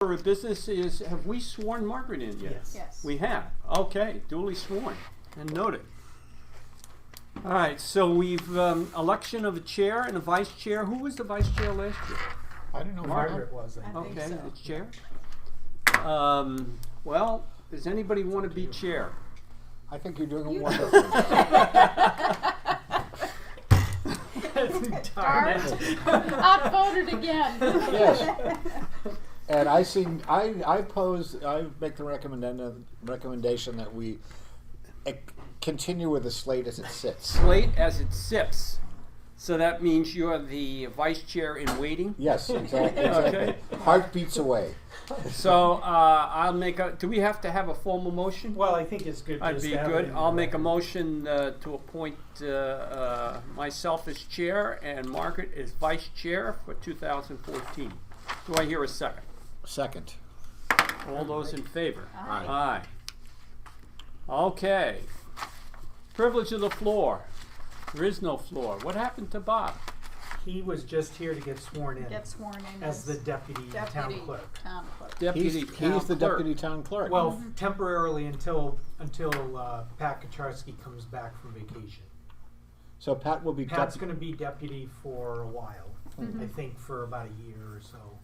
For business is, have we sworn Margaret in yet? Yes. Yes. We have. Okay, duly sworn and noted. All right, so we've election of a chair and a vice chair. Who was the vice chair last year? I don't know. Margaret was. I think Okay, so. the chair. Well, does anybody want to be chair? I think you're doing a wonderful job. Darn it. Outvoted again. Yes. And I make the recommendation that we continue with the slate as it sits. Slate as it sips. So that means you're the vice chair in waiting? Yes, exactly. Okay. Heart beats away. So I'll make a, do we have to have a formal motion? Well, I think it's good. I'd just be to have it good. in I'll the make a record. motion to appoint myself as chair and Margaret as vice chair for 2014. Do I hear a second? Second. All those in favor? Aye. Aye. Okay. Privilege of the floor. There is no floor. What happened to Bob? He was just here to get sworn in Get sworn in as the deputy town clerk. Town clerk. Deputy He's town the clerk. deputy town clerk. Well, temporarily until Pat Kaczarski comes back from vacation. So Pat will be Pat's going to be deputy for a while. I think for about a year or so.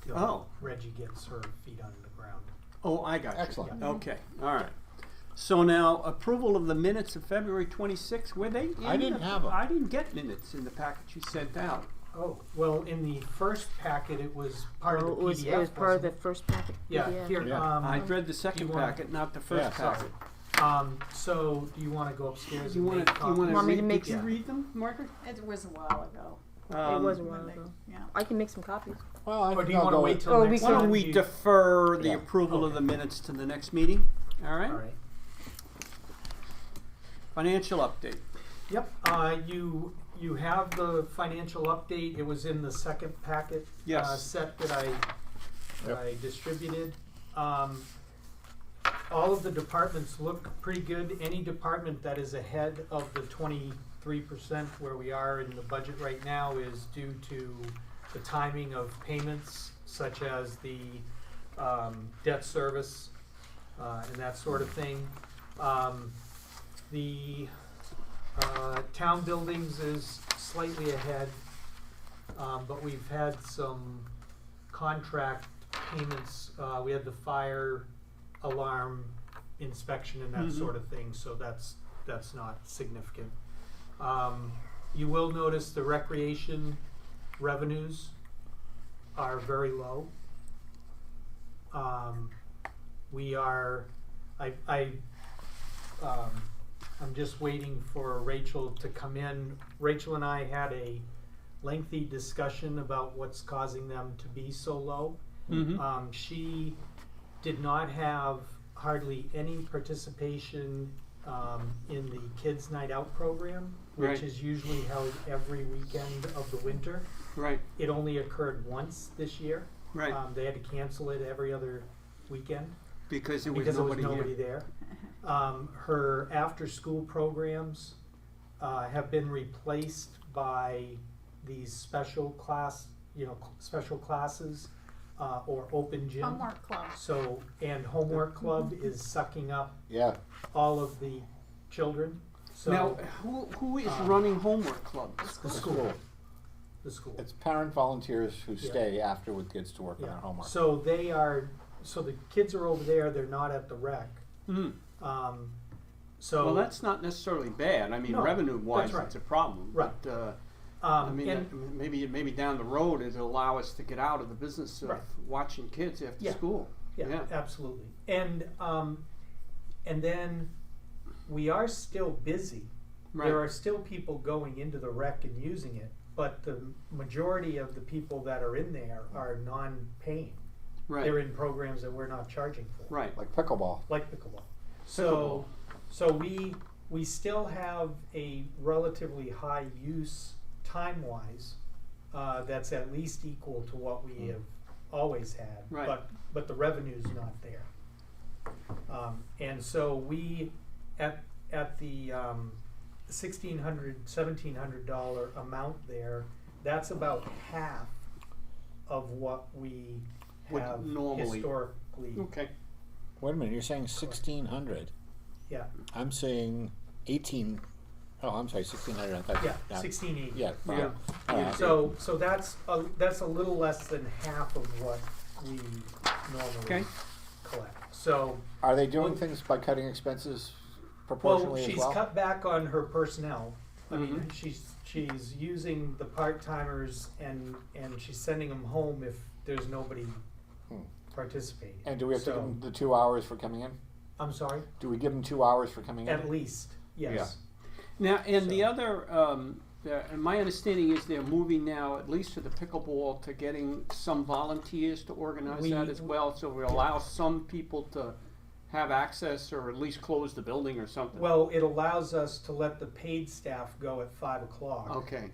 Till Oh. Reggie gets her feet on the ground. Oh, I got you. Excellent. Okay, all right. So now, approval of the minutes of February 26th, were they in? I didn't have 'em. I didn't get minutes in the package you sent out. Oh, well, in the first packet, it was part of the It was PDF. part of the wasn't first packet. it? Yeah, PDF. here, Yeah. I read the second you wanna- packet, not the first Yeah. packet. So, do you want to go upstairs You and want make to copies? Want me to read, make did you some- read them, Margaret? It was a while ago. It was a while When they- ago. Yeah. I can make some copies. Well, I Or do think you I'll want to go wait with- till Oh, next we Why don't time? we You- defer the Yeah. approval of Okay. the minutes to the next meeting? All right? All right. Financial update. Yep, you have the financial update. It was in the second packet Yes. set that I Yep. distributed. All of the departments look pretty good. Any department that is ahead of the 23% where we are in the budget right now is due to the timing of payments, such as the debt service and that sort of thing. The town buildings is slightly ahead, but we've had some contract payments. We had the fire alarm inspection and that sort of thing, so that's not significant. You will notice the recreation revenues are very low. I'm just waiting for Rachel to come in. Rachel and I had a lengthy discussion about what's causing them to be so low. Mm-hmm. She did not have hardly any participation in the Kids Night Out program, which Right. is usually held every weekend of the winter. Right, It only occurred once this year. right. They had to cancel it every other weekend Because there was because there nobody was nobody here. there. Her after-school programs have been replaced by these special classes or open gym. Homework club. So, and homework club is sucking up Yeah. all of the children. So Now, who is running homework club? the school. The school. It's parent volunteers who Yeah. stay after with kids to work on their homework. So they are. So the kids are over there. They're not at the rec. Mm. So Well, that's not necessarily bad. I mean, No, revenue-wise, that's right. it's a problem. Right. But, I mean, and- maybe down the road it'll allow us to get out of the business of Right. watching kids after Yeah. school. Yeah, absolutely. And then we are still busy. Right. There are still people going into the rec and using it, but the majority of the people that are in there are non-paying. Right. They're in programs that we're not charging for, Right. Like pickleball. like pickleball. So we still have a relatively high use time-wise that's at least equal to what we have always had, Right. but the revenue's not there. And so we at the $1,700 amount there, that's about half of what we would have normally. historically. Okay. Wait a minute, you're saying 1,600. Yeah, I'm saying 18. Oh, I'm sorry, 1,600. I thought. yeah, 1680. Yeah. Yeah. Alright. So that's a little less than half of what we normally Okay. collect. So, Are they doing Well- things by cutting expenses well, proportionally she's as well? cut back on her personnel. I mean, Mhm. she's using the part-timers and she's sending them home if there's nobody Hmm. participating. And do we have to So- give them the 2 hours for coming in? I'm sorry? Do we give them 2 hours for coming in? At least, yes. Now, and the So- other, and my understanding is they're moving now, at least to the pickleball, to getting some volunteers to organize We- that as well. So we allow some people to have access, or at least close the building or something. Well, it allows us to let the paid staff go at 5 o'clock. Okay.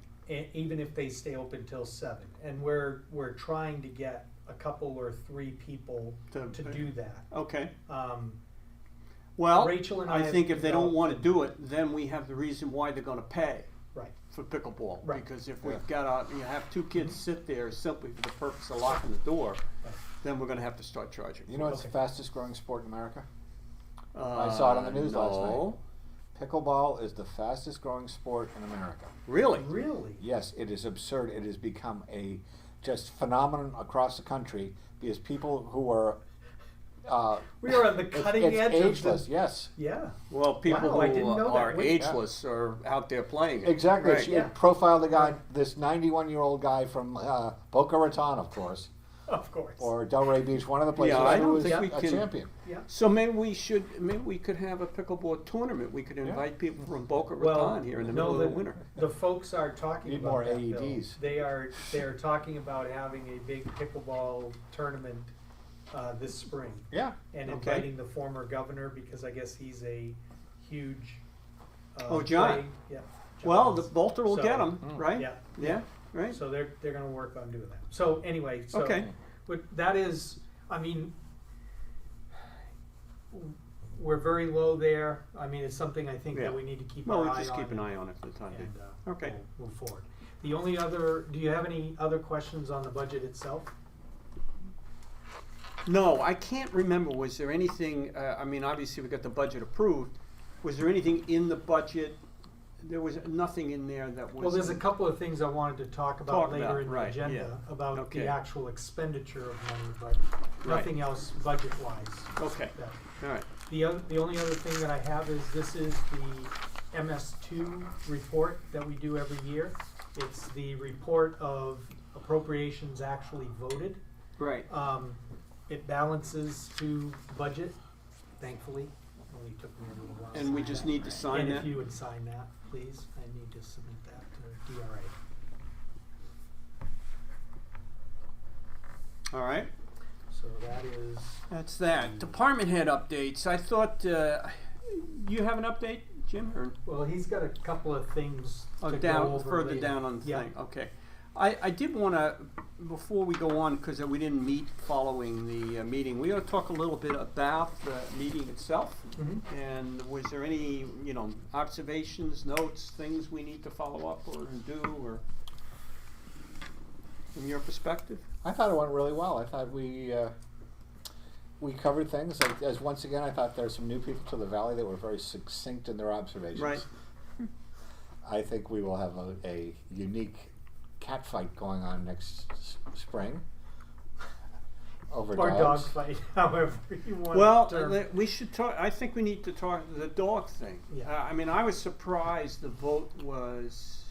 Even if they stay open till 7. And we're trying to get a couple or 3 people to do that. Okay. Um, Well, Rachel and I I have think if they don't want to developed- do it, then we have the reason why they're going to pay right. for pickleball. Right. Because if we've got you have 2 kids sit there simply for the purpose of locking the door, then we're going to have to start charging. You know what's Okay. the fastest growing sport in America? I saw it on the news last no. Pickleball is the fastest growing sport in America. Really? Really? Yes, it is absurd. It has become a just phenomenon across the country because people who are We are on the cutting it's edge ageless. of the, Yes, yeah. Well, people Wow, I who didn't know that. are Wait, ageless are out there playing it. exactly. Right. She Yeah. profiled the guy, this 91-year-old guy from Boca Raton, of course, Of course. or Delray Beach, one of the places Yeah, I who don't was think a we can- champion. Yeah. So maybe we could have a pickleball tournament. We could invite people from Boca Raton here in the middle of the winter. The folks are talking Need about more that, Bill. AEDs. They are talking about having a big pickleball tournament this spring. Yeah. And Okay. inviting the former governor because I guess he's a huge. Oh, John. play- Yeah. John Well, the is. Bolter will So, get them, Mm. right? Yeah. Yeah. Right. So they're going to work on doing that. So anyway, so Okay. but that is, I mean, we're very low there. I mean, it's something I think Yeah. that we need to keep Well, our we'll eye just on. keep an eye on it for the time being. And Okay. we'll move forward. The only other, do you have any other questions on the budget itself? No, I can't remember. Was there anything? I mean, obviously we got the budget approved. Was there anything in the budget? There was nothing in there that was. Well, there's a couple of things I wanted to talk about Talk later about, in the right, agenda yeah. about Okay. the actual expenditure of money, but nothing else budget-wise. Okay. that- All right. The only other thing that I have is this is the MS2 report that we do every year. It's the report of appropriations actually voted. Right. It balances to budget, thankfully. Only took me a little while. And we sign just that. need to sign And that. if you would sign that, please, I need to submit that to DRA. All right. So that is, That's that. Department head updates. I thought you have an update, Jim? Or well, he's got a couple of things to go down over further later. down on the Yeah. thing. Okay. I did want to, before we go on, because we didn't meet following the meeting, we ought to talk a little bit about the meeting itself. Mhm. And was there any, observations, notes, things we need to follow up or do, or from your perspective? I thought it went really well. I thought we covered things. As once again, I thought there were some new people to the valley that were very succinct in their observations. Right. I think we will have a unique cat fight going on next spring over Or dog dogs. fight, however you want Well, to term. we should talk. I think we need to talk the dog thing. Yeah. I mean, I was surprised the vote was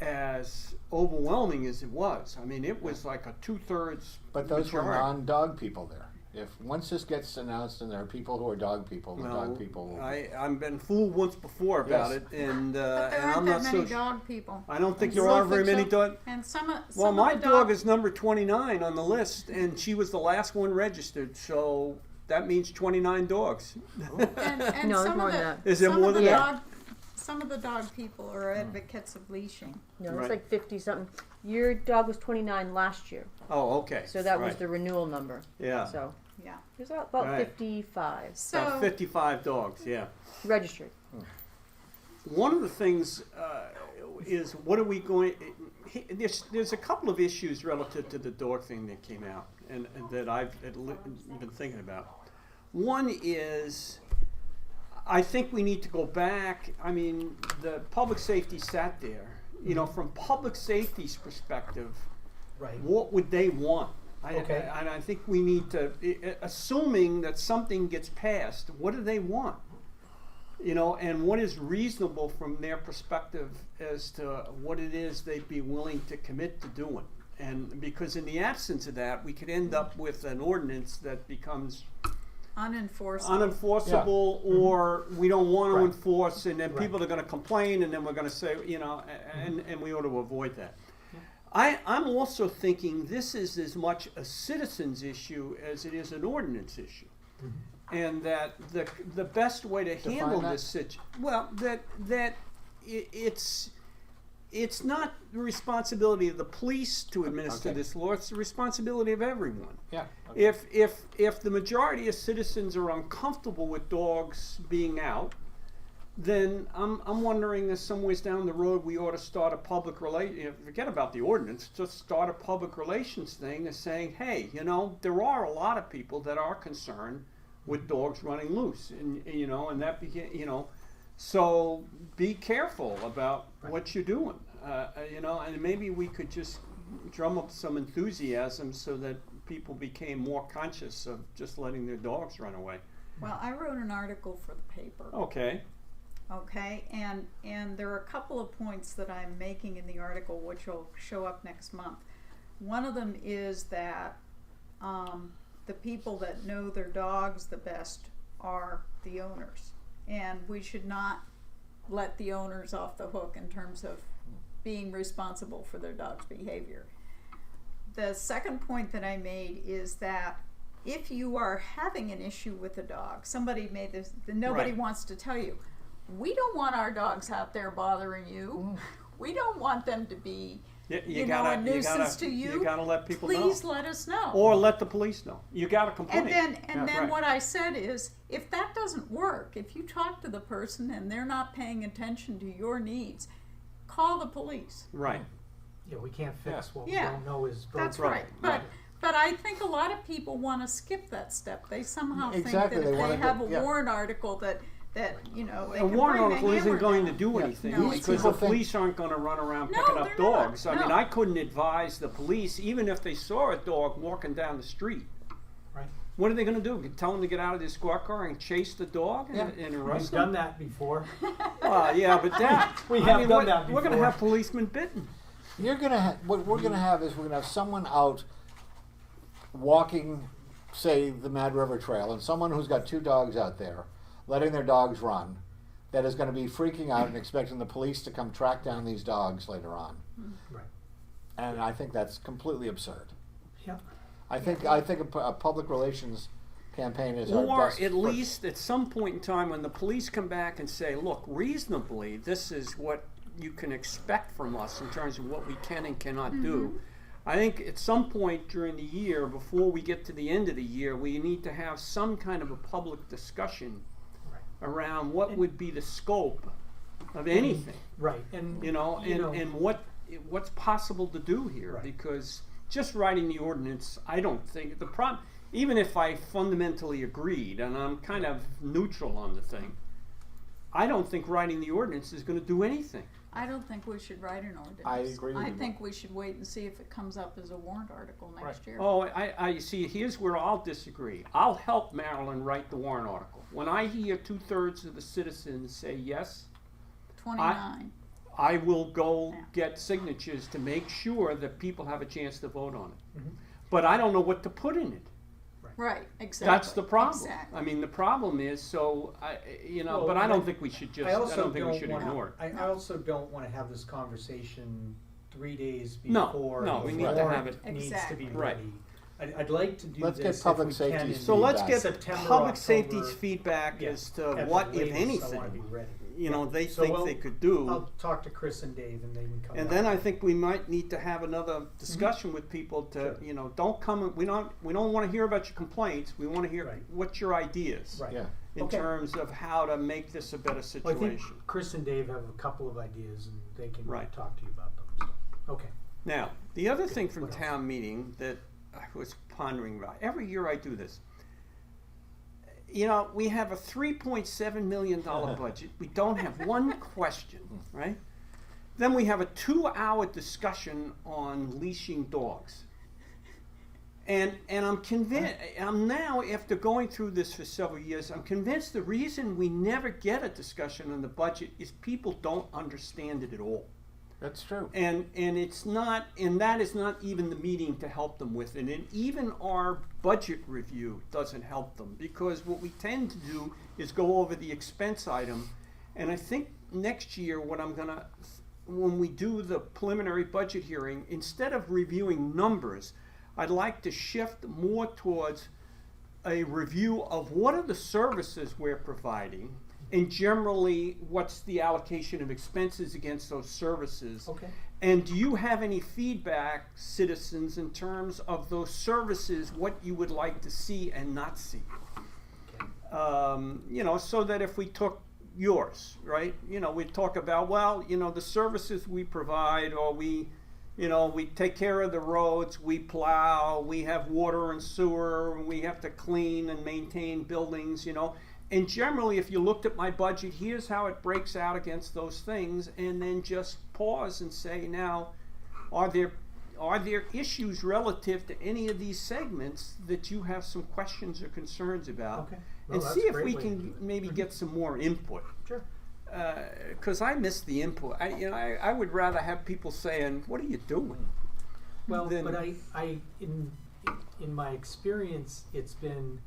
as overwhelming as it was. I mean, it was like a 2/3. But those were majority. non-dog people there. If once this gets announced and there are people who are dog people, the dog people will I've been fooled once before about Yes. it, and But there and aren't I'm that not many so. dog people. I don't think You there don't are very think many so? dog. And some of Well, some my of the dog is number 29 on the list, and she was the last one registered, so that means 29 dogs. and No, there's some more of than the that. Is there some more of the than that? dog some of the dog people are advocates of leashing. No, it's Right. like 50 something. Your dog was 29 last year, Oh, okay. so that was Right. the renewal number. Yeah. So Yeah. there's about Right. 55 So About 55 dogs. Yeah. registered. One of the things is what are we going? there's a couple of issues relative to the dog thing that came out, and that I've been thinking about. One is, I think we need to go back. I mean, the public safety sat there. You know, from public safety's perspective, Right. what would they want? Okay. And I think we need to, assuming that something gets passed, what do they want? You know, and what is reasonable from their perspective as to what it is they'd be willing to commit to doing. And because in the absence of that, we could end up with an ordinance that becomes unenforceable, or we don't want to Right. enforce, and then Right. people are going to complain, and then we're going to say, you know, and we ought to avoid that. I'm also thinking this is as much a citizens issue as it is an ordinance issue. And that the best way to Define handle that. this it's not the responsibility of the police to administer Okay. this law, it's the responsibility of everyone. Yeah. Okay. If the majority of citizens are uncomfortable with dogs being out, then I'm wondering if some ways down the road we ought to start a public forget about the ordinance, just start a public relations thing as saying, hey, you know, there are a lot of people that are concerned with dogs running loose, and you know, and that you know, so be careful about what you're doing, you know, and maybe we could just drum up some enthusiasm so that people became more conscious of just letting their dogs run away. Well, I wrote an article for the paper. Okay. Okay, and there are a couple of points that I'm making in the article which will show up next month. One of them is that the people that know their dogs the best are the owners, and we should not let the owners off the hook in terms of being responsible for their dog's behavior. The second point that I made is that if you are having an issue with a dog, somebody made this, nobody Right. wants to tell you, we don't want our dogs out there bothering you. We don't want them to be, You a nuisance to you. You gotta let people Please know. let us know. Or let the police know. You gotta complain. And then right. what I said is, if that doesn't work, if you talk to the person and they're not paying attention to your needs, call the police. Right. Yeah, we can't fix what Yeah. we don't know is broken. That's Right, right. right. But I think a lot of people want to skip that step. They somehow Exactly, think that they if wanna they have go- a yeah. warrant article that you know they A can warrant bring article the isn't hammer going to down. do Yeah. anything No. because People the think- police aren't going to run around No, picking up they're not. dogs. I mean, No. I couldn't advise the police, even if they saw a dog walking down the street. Right. What are they going to do? Tell them to get out of their squad car and chase the dog and, Yeah. and We've arrest done them? that before. Yeah, but that We I have mean, done what- that We're going to before. have policemen bitten. You're gonna what we're gonna have is we're gonna have someone out walking, say, the Mad River Trail, and someone who's got two dogs out there, letting their dogs run, that is going to be freaking out and expecting the police to come track down these dogs later on. Right. And I think that's completely absurd. Yeah. I think a public relations campaign is our Or best. at least at some point in time when the police come back and say, look, reasonably, this is what you can expect from us in terms of what we can and cannot do. I think at some point during the year, before we get to the end of the year, we need to have some kind of a public discussion Right. around what would be the scope of anything, Right. And you know, and what's possible to do here. Right. Because just writing the ordinance, I don't think the problem. Even if I fundamentally agreed, and I'm kind of neutral on the thing, I don't think writing the ordinance is going to do anything. I don't think we should write an ordinance. I agree with I you. think we should wait and see if it comes up as a warrant article next year. Oh, I see. Here's where I'll disagree. I'll help Marilyn write the warrant article. When I hear 2/3 of the citizens say yes, 29. I will go Yeah. get signatures to make sure that people have a chance to vote on it. Mhm. But I don't know what to put in it. Right, exactly. That's the problem. Exactly. I mean, the problem is, so Well, but I don't I- think we should just. I also don't think we don't should wanna- ignore it. I also don't want to have this conversation 3 days No, before no, the we need to warrant have it- needs to Exactly. be Right. ready. I'd like to do Let's get this public if we can safety's in So let's get September, public safety's October. feedback Yeah, as to at the what, if latest, I anything, want to be ready. they So think we'll- they could do. I'll talk to Chris and Dave, and they can come. And back. then I think we might need to have another discussion with people to, Sure. don't come, we don't want to hear about your complaints, we want to hear Right. what's your ideas Right. Yeah. in Okay. terms of how to make this a better Well, I think situation. Chris and Dave have a couple of ideas, and they can Right. talk to you about them. So. Okay. Now, the other thing from What else? town meeting that I was pondering about, every year I do this. You know, we have a $3.7 million budget. We don't have one question, right? Then we have a 2-hour discussion on leashing dogs. And I'm convinced, I'm now, after going through this for several years, I'm convinced the reason we never get a discussion on the budget is people don't understand it at all. That's true. And it's not, and that is not even the meeting to help them with it. And even our budget review doesn't help them, because what we tend to do is go over the expense item. And I think next year what I'm gonna, when we do the preliminary budget hearing, instead of reviewing numbers, I'd like to shift more towards a review of what are the services we're providing, and generally what's the allocation of expenses against those services. Okay. And do you have any feedback, citizens, in terms of those services, what you would like to see and not see? Okay. You know, so that if we took yours, right, you know, we'd talk about, well, you know, the services we provide, or we, you know, we take care of the roads, we plow, we have water and sewer, we have to clean and maintain buildings, you know. And generally, if you looked at my budget, here's how it breaks out against those things, and then just pause and say, now, are there issues relative to any of these segments that you have some questions or concerns about? Okay. And Well, see that's if a we great way to can do it. maybe get some more input. Sure. Because I miss the input. I would rather have people saying, "What are you doing?" Well, Then- but in my experience, it's been,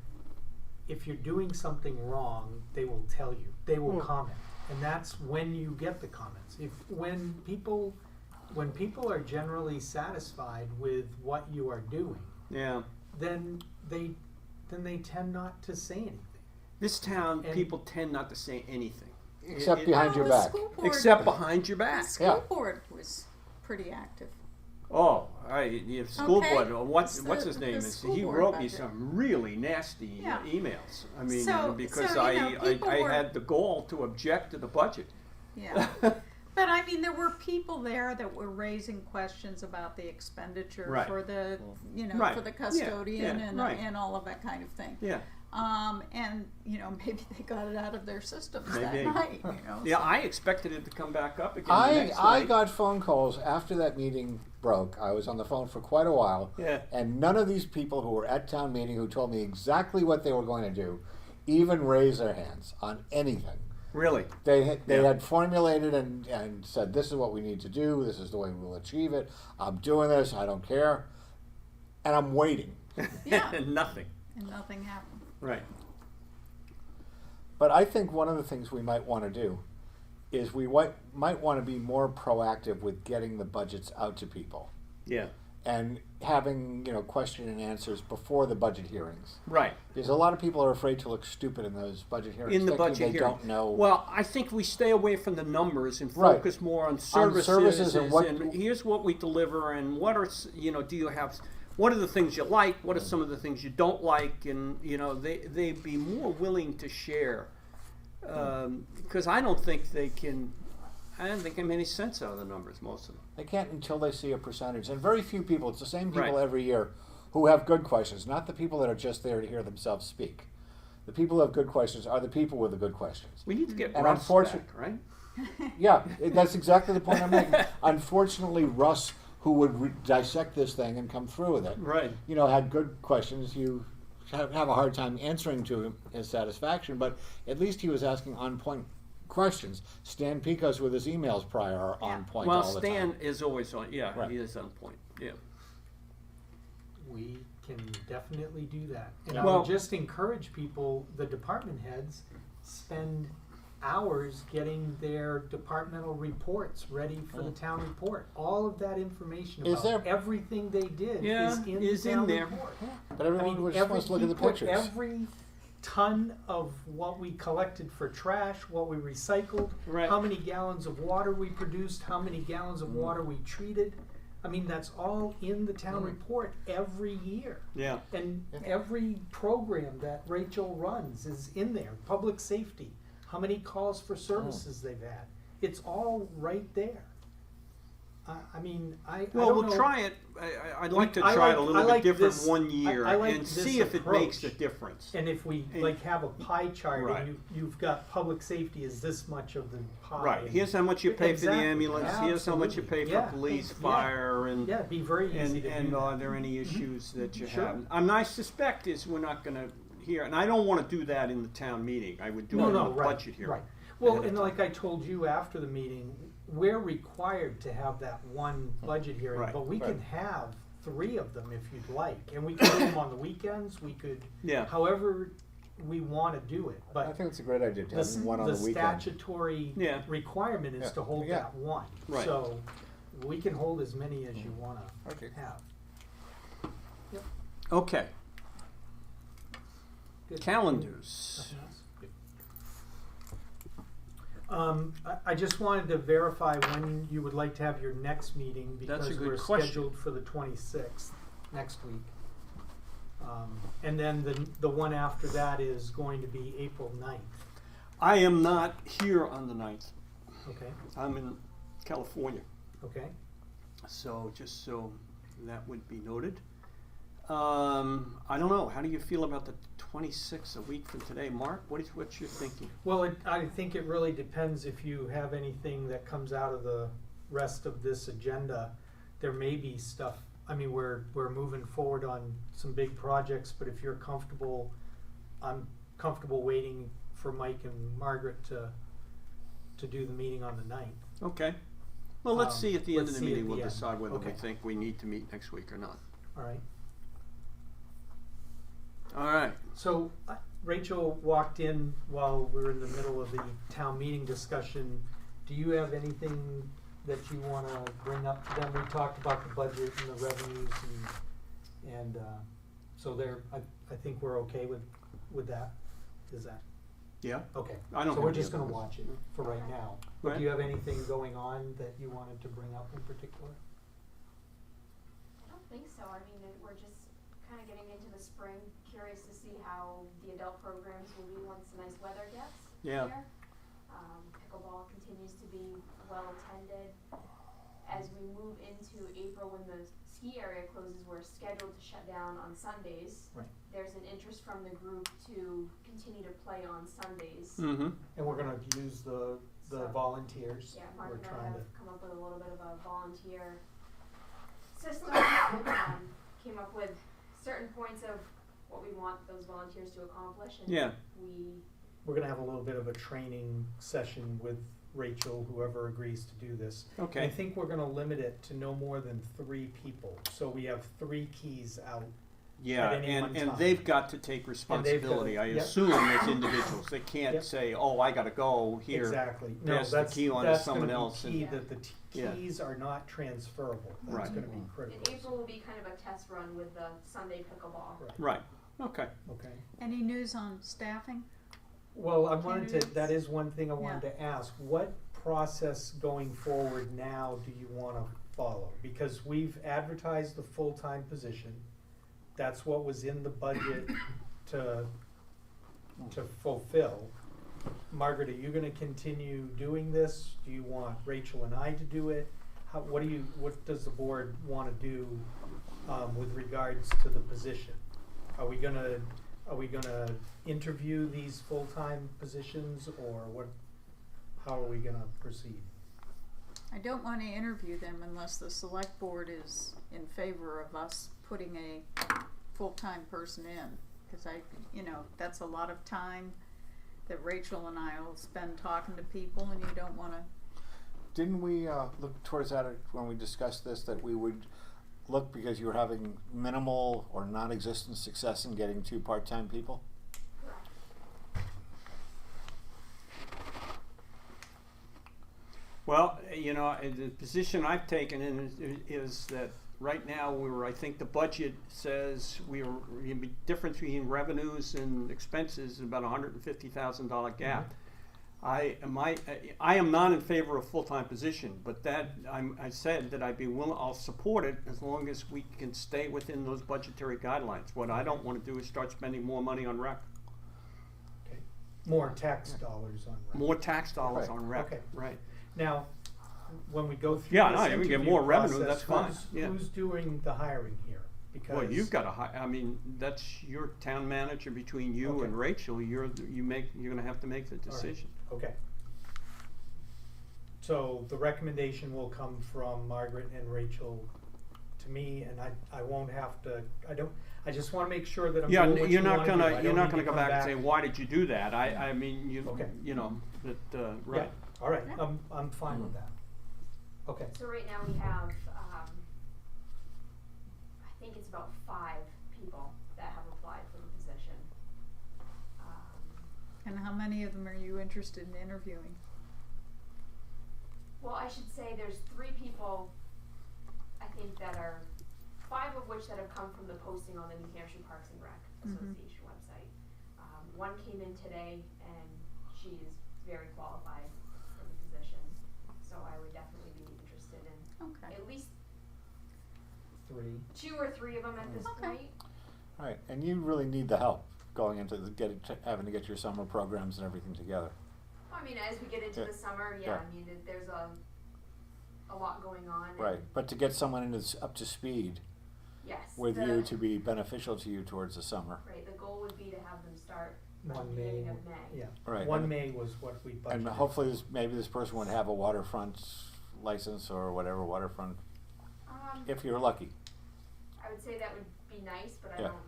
if you're doing something wrong, they will tell you. They will Well- comment, and that's when you get the comments. When people are generally satisfied with what you are doing, Yeah. then they tend not to say anything. This town, And- people tend not to say anything. Except behind your the back. school board- Except behind your the back. school Yeah. board was pretty active. Oh, the school Okay. board. What's It's his the name? school He board wrote me budget. some really nasty Yeah. emails. I mean, So- because so, you know, people I were- had the goal to object to the budget. Yeah. But I mean, there were people there that were raising questions about the expenditure Right. for the, you know, Right. for the Yeah, custodian yeah, and right. and all of that kind of thing. Yeah. And you know, maybe they got it out of their systems Maybe. that night. You know. Yeah, so- I expected it to come back up again the next I night. got phone calls after that meeting broke. I was on the phone for quite a while. Yeah. And none of these people who were at town meeting who told me exactly what they were going to do even raised their hands on anything. Really. They Yeah. had formulated and said, this is what we need to do, this is the way we'll achieve it, I'm doing this, I don't care. And I'm waiting. Yeah. Nothing. And nothing happened. Right. But I think one of the things we might want to do is we might want to be more proactive with getting the budgets out to people Yeah. and having, you know, question and answers before the budget hearings. Right. Because a lot of people are afraid to look stupid in those budget hearings. In the thinking budget they hearing. don't know. Well, I think we stay away from the numbers and Right. focus more on services, and what- here's what we deliver, and what are, you know, do you have, what are the things you like, what are some of the things you don't like, and, you know, they'd be more willing to share. Because I don't think they can make any sense out of the numbers, most of them. They can't until they see a percentage. And very few people, it's the same people Right. every year, who have good questions, not the people that are just there to hear themselves speak. The people who have good questions are the people with the good questions. We need to get And Russ unfortunate- back, right? Yeah, that's exactly the point I'm making. Unfortunately, Russ, who would dissect this thing and come through with it, Right. you know, had good questions. You have a hard time answering to his satisfaction, but at least he was asking on-point questions. Stan Picos with his emails prior are on point Well, all the Stan time. is always on, yeah, Right. he is on point, yeah. We can definitely do that. And I Well- would just encourage people, the department heads, spend hours getting their departmental reports ready for the town report. All of that information Is about there- everything they did Yeah, is in the town there. report. But everyone just wants to look at the pictures. Every ton of what we collected for trash, what we recycled, Right. how many gallons of water we produced, how many gallons of water we treated. I mean, that's all in the town report every year. Yeah. And every program that Rachel runs is in there. Public safety, how many calls for services they've had. It's all right there. I mean, I Well, don't we'll know. try it, I'd like to I try like- it a I little like bit different this- one year I like and this see if it makes a approach. difference. And if we And- like have a pie chart Right. and you've got public safety is this much of the pie. Right, and- here's how much you pay for the Exactly. ambulance, here's how much you pay Absolutely. for police, Yeah. fire, and, Yeah, it'd be very easy and, to do and that. are there any issues that you Sure. have? I suspect is we're not gonna hear, and I don't wanna do that in the town meeting, I would do it No, in no, the right, budget hearing. right. Well, ahead of and time. like I told you after the meeting, we're required to have that one budget hearing, Right. but we Right. can have 3 of them if you'd like, and we could do them on the weekends, we could, Yeah. however we wanna do it, I but think it's a great idea to the, have one on the weekend. statutory Yeah. requirement is Yeah. to hold Yeah. that one. Right. So, we can hold as many as you wanna Okay. have. Okay, Good. calendars. Nothing else? I just wanted to verify when you would like to have your next meeting That's a because good we're question. scheduled for the 26th next week. And then the one after that is going to be April 9th. I am not here on the 9th, Okay, I'm in California. okay. So, just so that would be noted. I don't know, how do you feel about the 26th, a week from today? Mark, what's your thinking? Well, I think it really depends if you have anything that comes out of the rest of this agenda. There may be stuff, I mean, we're moving forward on some big projects, but if you're comfortable, I'm comfortable waiting for Mike and Margaret to do the meeting on the 9th. Okay. Well, let's see at the end of let's the see at meeting, the we'll end. decide whether we Okay. think we need to meet next week or not. All right. All right. So Rachel walked in while we were in the middle of the town meeting discussion. Do you have anything that you want to bring up to them? We talked about the budget and the revenues and so there, I think we're okay with that. Is that Yeah? okay? I don't So we're have any just going to other- watch it for right now. But Right. do you have anything going on that you wanted to bring up in particular? I don't think so. I mean, we're just kind of getting into the spring, curious to see how the adult programs will be once the nice weather gets Yeah. here. Pickleball continues to be well attended. As we move into April, when the ski area closes, we're scheduled to shut down on Sundays. Right. There's an interest from the group to continue to play on Sundays. Mm-hmm. And we're going to use the So- volunteers. Yeah, Mark We're and I trying to. have come up with a little bit of a volunteer system. Came up with certain points of what we want those volunteers to accomplish, and Yeah. We're gonna have a little bit of a training session with Rachel, whoever agrees to do this. Okay. I think we're gonna limit it to no more than 3 people, so we have 3 keys out. Yeah, at any one and time. they've got to take responsibility, I yep. assume, as individuals. They can't Yep. say, oh, I gotta go here. Exactly. No, pass the that's, key on to that's someone gonna else be and- key, Yeah. that the Yeah. keys are not transferable. That's Right. gonna be in critical. April will be kind of a test run with the Sunday pickleball. Right. Right, okay. Okay. Any news on staffing? Well, I wanted to, Candidates? that is one thing I wanted to ask. What process going forward now do you want to follow? Because we've advertised the full-time position. That's what was in the budget to fulfill. Margaret, are you gonna continue doing this? Do you want Rachel and I to do it? What does the board wanna do, with regards to the position? Are we gonna interview these full-time positions, or how are we gonna proceed? I don't want to interview them unless the select board is in favor of us putting a full-time person in. Because that's a lot of time that Rachel and I will spend talking to people, and you don't want to. Didn't we look towards that when we discussed this, that we would look because you were having minimal or non-existent success in getting 2 part-time people? Correct. Well, the position I've taken is that right now I think the budget says the difference between revenues and expenses is about $150,000 gap. I am not in favor of full-time position, but I said that I'd be willing, I'll support it as long as we can stay within those budgetary guidelines. What I don't want to do is start spending more money on rec, Okay. More tax dollars on rec. more tax dollars Right. on rec, Okay. right. Now, when we go through Yeah, this no, you can get interview more revenue, process, that's fine, who's- yeah. Who's doing the hiring here? Because. Well, you've got I mean, that's your town manager between you Okay. and Rachel, you're gonna have to make the decision. Okay. So the recommendation will come from Margaret and Rachel to me, and I won't have to, I just wanna make sure that I'm Yeah, doing what you you're not wanna do. gonna, I you're don't not need gonna to go come back and say, why did you do that? I mean, Okay. you know, that, Yeah, right. all right, Yeah. I'm fine with that. Okay, So right now we have, I think it's about 5 people that have applied for the position. And how many of them are you interested in interviewing? Well, I should say there's 3 people, I think, that are, 5 of which that have come from the posting on the New Hampshire Parks and Rec Association website. One came in today, and she is very qualified for the position, so I would definitely be interested in Okay. at least 3. 2 or 3 of them at this Okay. point. All right, and you really need the help going into having to get your summer programs and everything together. I mean, as we get into Yeah. the summer, Yeah. I mean, there's a lot going on. Right, and but to get someone up to speed yes. with you to be beneficial to you towards the summer. Right, the goal would be to have them start at the 1 May, beginning of May. yeah. Right. 1 May was what we budgeted. And hopefully maybe this person would have a waterfront license or whatever, waterfront, if you're lucky. I would say that would be nice, but I Yeah. don't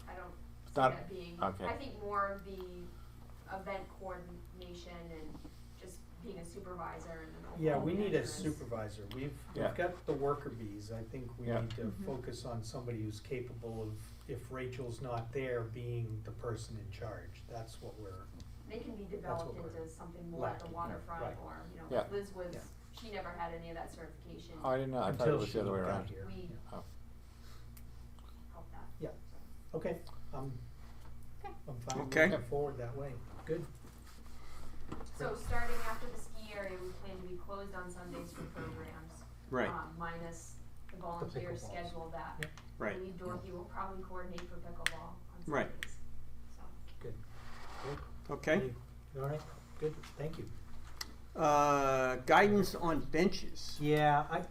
see Not- that being, okay. I think more of the event coordination and just being a supervisor and an Yeah, overall we need a manager is- supervisor. We've Yeah. got the worker bees. I think we Yeah. need to focus on somebody who's capable of, if Rachel's not there, being the person in charge. That's what we're, They can be what developed we're into something more at the lacking, waterfront right. or, you know, Yeah. Liz was, Yeah. she never had any of that certification. Oh, I didn't know, I thought it until was she the other way got around. here. We- Yeah. Oh. Help that. Yeah. Okay, I'm fine Okay. moving forward that way. Good. So starting after the ski area, we plan to be closed on Sundays for programs. Right, Minus the volunteer pickleballs. schedule that Yep. I right. believe Dorothy will probably coordinate for pickleball on Right. Sundays. So, Good. Okay. All right, good, thank you. Guidance on benches. Yeah,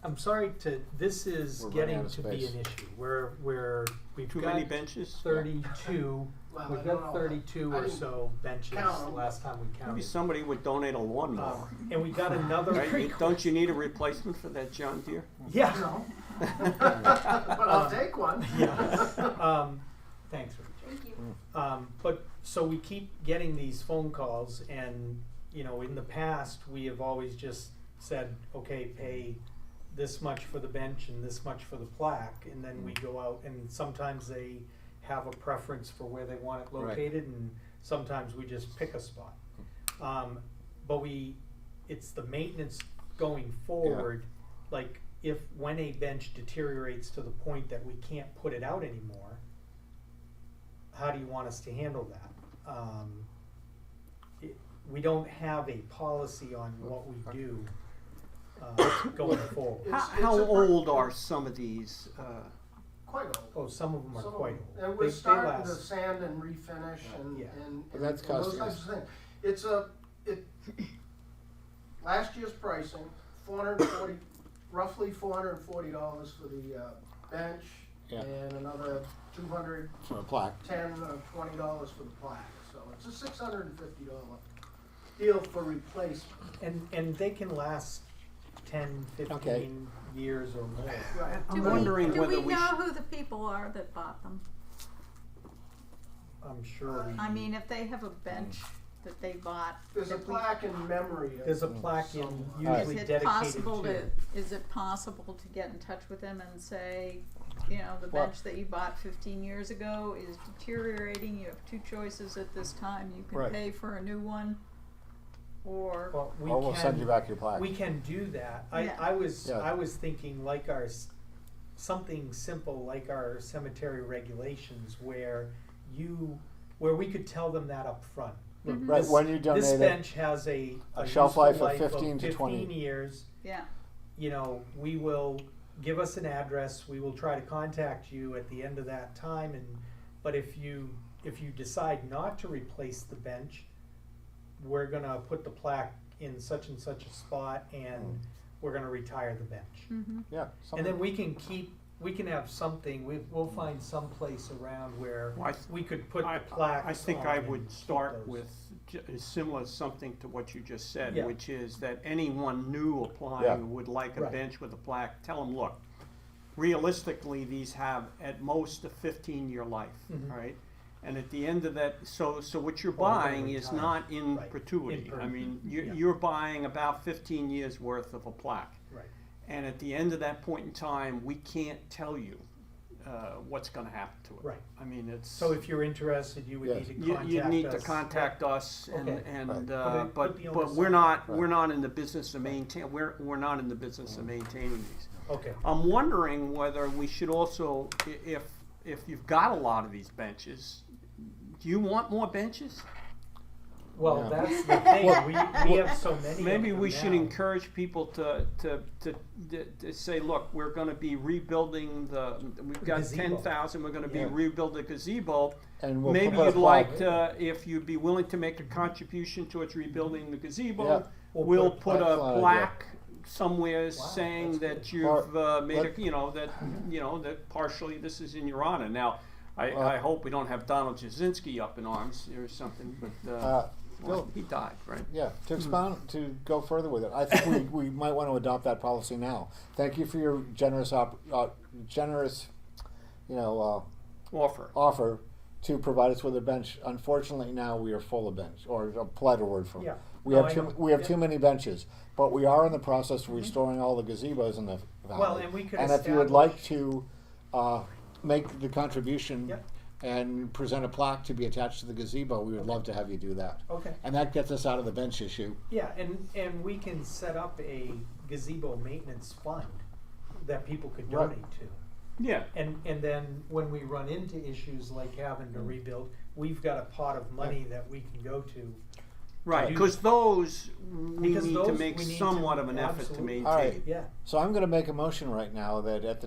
I'm sorry this is We're running getting out of to be space. an issue. We've Too got many benches? 32, Well, we've I don't got know. 32 I or didn't so benches count 'em. last time we Maybe counted. somebody would donate a lawnmower. And we got another Right? request. Don't you need a replacement for that John Deere? Yeah. No. But I'll take one. Yeah. Thanks, Rich. thank you. But, so we keep getting these phone calls and, you know, in the past, we have always just said, okay, pay this much for the bench and this much for the plaque, and then we go out, and sometimes they have a preference for where they want it Right. located, and sometimes we just pick a spot. But it's the maintenance going forward, like, when a bench deteriorates to the point that we can't put it out anymore, how do you want us to handle that? We don't have a policy on what we do going forward. It's- How it's a- old are some of these? Quite old. Oh, some of them are Some of quite them. old. And we're They starting to last. sand and refinish and, Yeah. and, But that's and those costing types us- of things. Last year's pricing, roughly $440 for the bench, Yeah. and another $210 For a plaque. or $20 for the plaque. So it's a $650 deal for replacement. And they can last 10, 15 Okay. years or more. Right. I'm wondering Do whether we we know should. who the people are that bought them? I'm sure we. I mean, if they have a bench that they bought. There's a that we- plaque in memory of. There's a plaque in some- usually Is it dedicated possible to. is it possible to get in touch with them and say, you know, the Well- bench that you bought 15 years ago is deteriorating, you have 2 choices at this time, you can Right. pay for a new one, or, Well, we Or we'll can- send you back your plaque. We can do that. Yeah. I was Yeah. thinking like something simple like our cemetery regulations where we could tell them that up front. Look, Mhm. Right, this- when you donate This it, bench has a shelf useful life of life 15 to 20. 15 years. yeah, You know, we will give us an address, we will try to contact you at the end of that time, but if you decide not to replace the bench, we're gonna put the plaque in such and such a spot, and we're gonna retire the bench. Yeah. And then we can have something, we'll find some place around where Well, we could put I plaques think on I and would keep start those. with similar something to what you just said, Yeah. which is that anyone new Yeah. applying who would like a Right. bench with a plaque, tell them, look, realistically, these have at most a 15-year life, Mhm. all right? And at the end of that, so what you're Oh, we're gonna buying is retire. not in Right. perpetuity. In I mean, yeah. you're buying about 15 years worth of a plaque. Right. And at the end of that point in time, we can't tell you what's gonna happen to it. Right. I mean, it's. So if you're interested, you would Yes. need to contact us. You need to contact us and, Okay. and, Right. but the but onus we're on- not, Right. we're not in the business of we're not in the business of maintaining these. Okay, I'm wondering whether we should also, if you've got a lot of these benches, do you want more benches? well, Yeah. that's the thing, we have so many of Maybe them we should now. encourage people to say, look, we're gonna be rebuilding we've got Gazebo. 10,000, we're gonna be Yeah. rebuilding the gazebo. And we'll Maybe put a you'd plaque. like to, if you'd be willing to make a contribution towards rebuilding the Yeah. gazebo, We'll we'll put put That's a not an plaque somewhere Wow, saying that's that good. you've made let- a, that partially this is in your honor. Now, I Well- hope we don't have Donald Jasinski up in arms or something, but, well, Bill, he died, right? yeah, to expound, to go further with it, I think we might want to adopt that policy now. Thank you for your generous, Offer. offer to provide us with a bench. Unfortunately, now we are full of bench, or a politer word for it. Yeah. We No, have I too, know. we have Yeah. too many benches, but we are in the process of restoring all the gazebos in the valley. Well, and we could And if you would like establish- to, make the contribution Yep. and present a plaque to be attached to the gazebo, we would love to have you do that. Okay, And that gets us out of the bench issue. yeah, and we can set up a gazebo maintenance fund that people could Right. donate to. Yeah. And then when we run into issues like having to rebuild, we've got a pot of money that we can go to. Right, do because those, we Because need to those make we need somewhat to- of an effort to absolutely. maintain. All right. Yeah, So I'm gonna make a motion right now that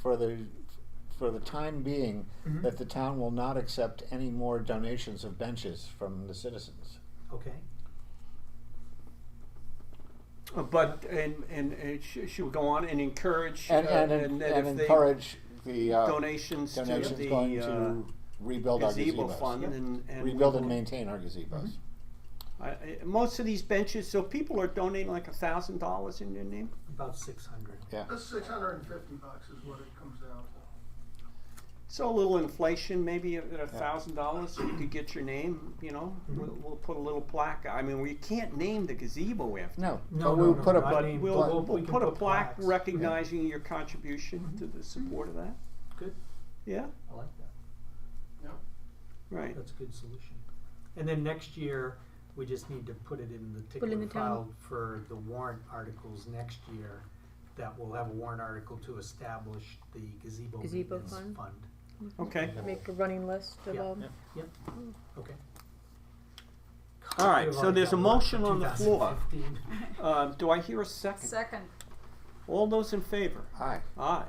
for the time being, Mhm. that the town will not accept any more donations of benches from the citizens. okay. But, should we go on and encourage, And that and if they- encourage the, donations to donations the, going to rebuild our gazebo gazebos. fund Yep. and. Rebuild we and will- maintain our gazebos. Most of these benches, so people are donating like $1,000 in your name? About 600. Yeah. That's $650 is what it comes down to. So a little inflation, maybe at $1,000, so you could get your name, we'll put a little plaque. I mean, we can't name the gazebo after. No, No, but no, we'll no, put a, not But named. we'll we can put a plaque plaques. recognizing your contribution to the support of that. Good, Yeah, I like that. right. That's a good solution. And then next year, we just need to put it in the Put it in tickler the town. file for the warrant articles next year. That we'll have a warrant article to establish the gazebo Gazebo maintenance fund. fund. Okay. Make a running list of Yeah. them. Okay. All right, We've so already there's a done work motion for on the floor. 2015. Do I hear a second? Second, All those in favor? Aye. Aye.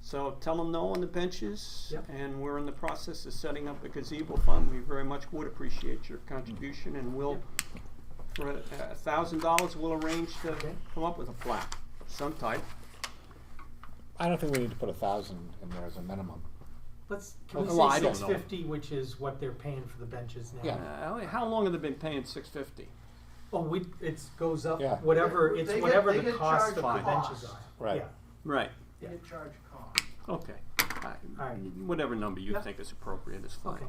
So tell them no on the benches, Yep. and we're in the process of setting up a gazebo fund. We very much would appreciate your contribution, and we'll, for $1,000, we'll arrange to Okay. come up with a plaque, some type. I don't think we need to put 1,000 in there as a minimum. Can we Well, I say don't know. 650, which is what they're paying for the benches now? Yeah. How long have they been paying $650? Oh, it goes up, Yeah. whatever, They it's get- whatever they the get cost charged of the for benches costs. are. Right. Yeah. Right, They get charged cost. okay. All right. Whatever number you Yeah. think is appropriate is fine. Okay,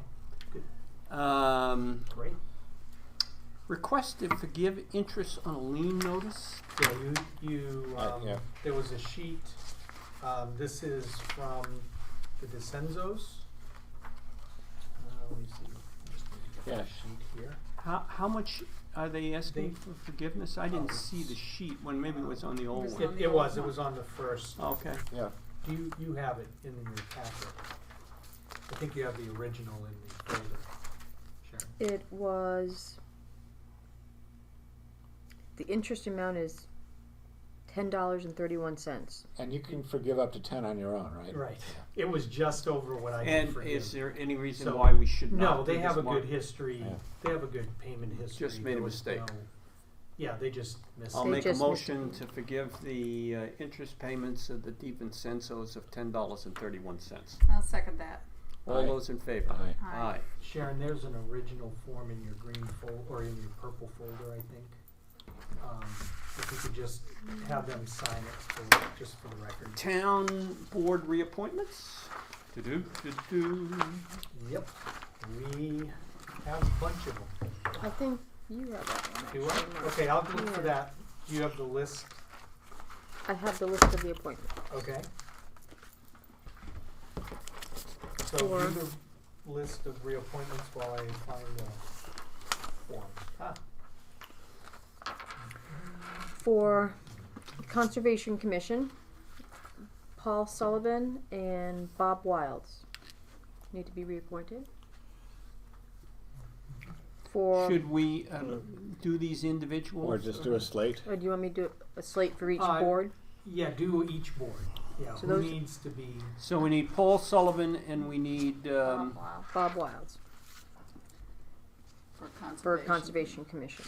good, Um, great. request to forgive interest on a lien notice. Yeah, you, Yeah. there was a sheet, this is from the DeCenzos. Let me see, I just need to get Yeah. that sheet here. How much are they asking They- for forgiveness? I didn't Oh, see the sheet when, maybe it was on the old It was one. on It was on the first, Okay, Yeah. you have it in your packet. I think you have the original in the folder, Sharon. It was, the interest amount is $10.31. And you can forgive up to 10 on your own, right? Right, it was just over what I can and forgive. is there any reason So- why we should not No, do they have a this, Mark? good history, Yeah. they have a good payment history. Just made a There was mistake. Yeah, they just missed I'll They it. make a just missed motion to forgive the interest payments of the DiVincenzo's of $10.31. I'll second that. All Aye. those in favor? Aye. Aye. Sharon, there's an original form in your green or in your purple folder, I think. If you could just have them sign it, just for the record. Town board reappointments? Do-do. Yep, we have a bunch of them. I think you have that one. Do actually, I? Mark. Okay, I'll look for Yeah. that. Do you have the list? I have the list of the appointments. Okay. So For- do the list of reappointments while I find the form. Ah, For Conservation Commission, Paul Sullivan and Bob Wilds need to be reappointed. For, Should we do these individuals? Or just do a slate. or do you want me to do a slate for each Uh, board? yeah, do each board. Yeah, So who those- needs to be, So we need Paul Sullivan and we need, Bob Wilds For for conservation. Conservation Commission.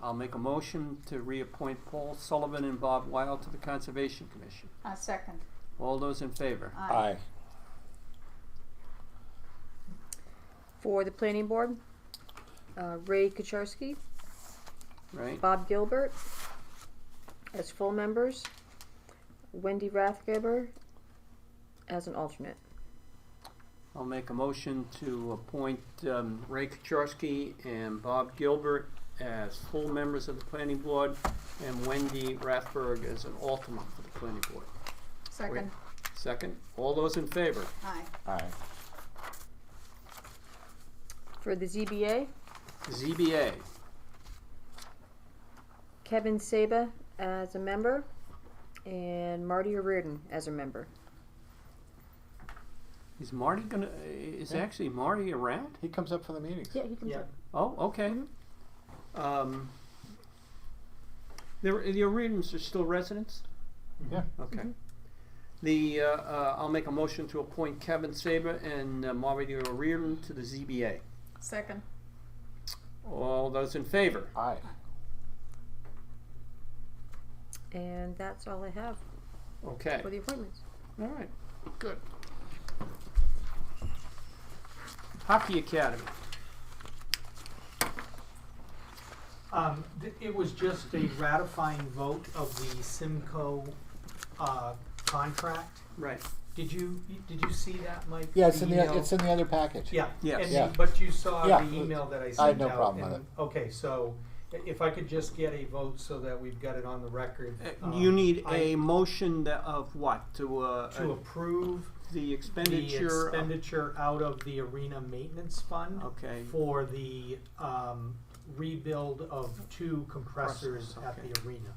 I'll make a motion to reappoint Paul Sullivan and Bob Wild to the Conservation Commission. Second. All those in favor? Aye. For the Planning Board, Ray Kucharski, Right? Bob Gilbert as full members, Wendy Rathgeber as an alternate. I'll make a motion to appoint Ray Kucharski and Bob Gilbert as full members of the planning board and Wendy Rathberg as an alternate for the planning board. Second. Second, all those in favor? Aye. Aye. For the ZBA, ZBA, Kevin Saba as a member and Marty O'Riordan as a member. is Marty gonna, is Yeah. actually Marty around? He comes up for the meetings. Yeah, he can yeah, Oh, okay. The O'Riordans are still residents? Yeah. Okay. I'll make a motion to appoint Kevin Saber and Marty O'Riordan to the ZBA. Second. All those in favor? Aye. And that's all I have Okay. for the appointments. All right. Good. Hockey Academy. It was just a ratifying vote of the Simcoe, contract. Right. Did you see that, Mike? Yeah, it's in email? the, it's in the other package. Yeah, Yes. and Yeah. but you saw Yeah. the email that I sent out. I had no problem with and- Okay, so if I could just get a vote so that we've got it on the record. You need I- a motion of what? to approve the the expenditure? expenditure out of the arena maintenance fund Okay. for the rebuild of 2 compressors Compressors, at okay. the arena.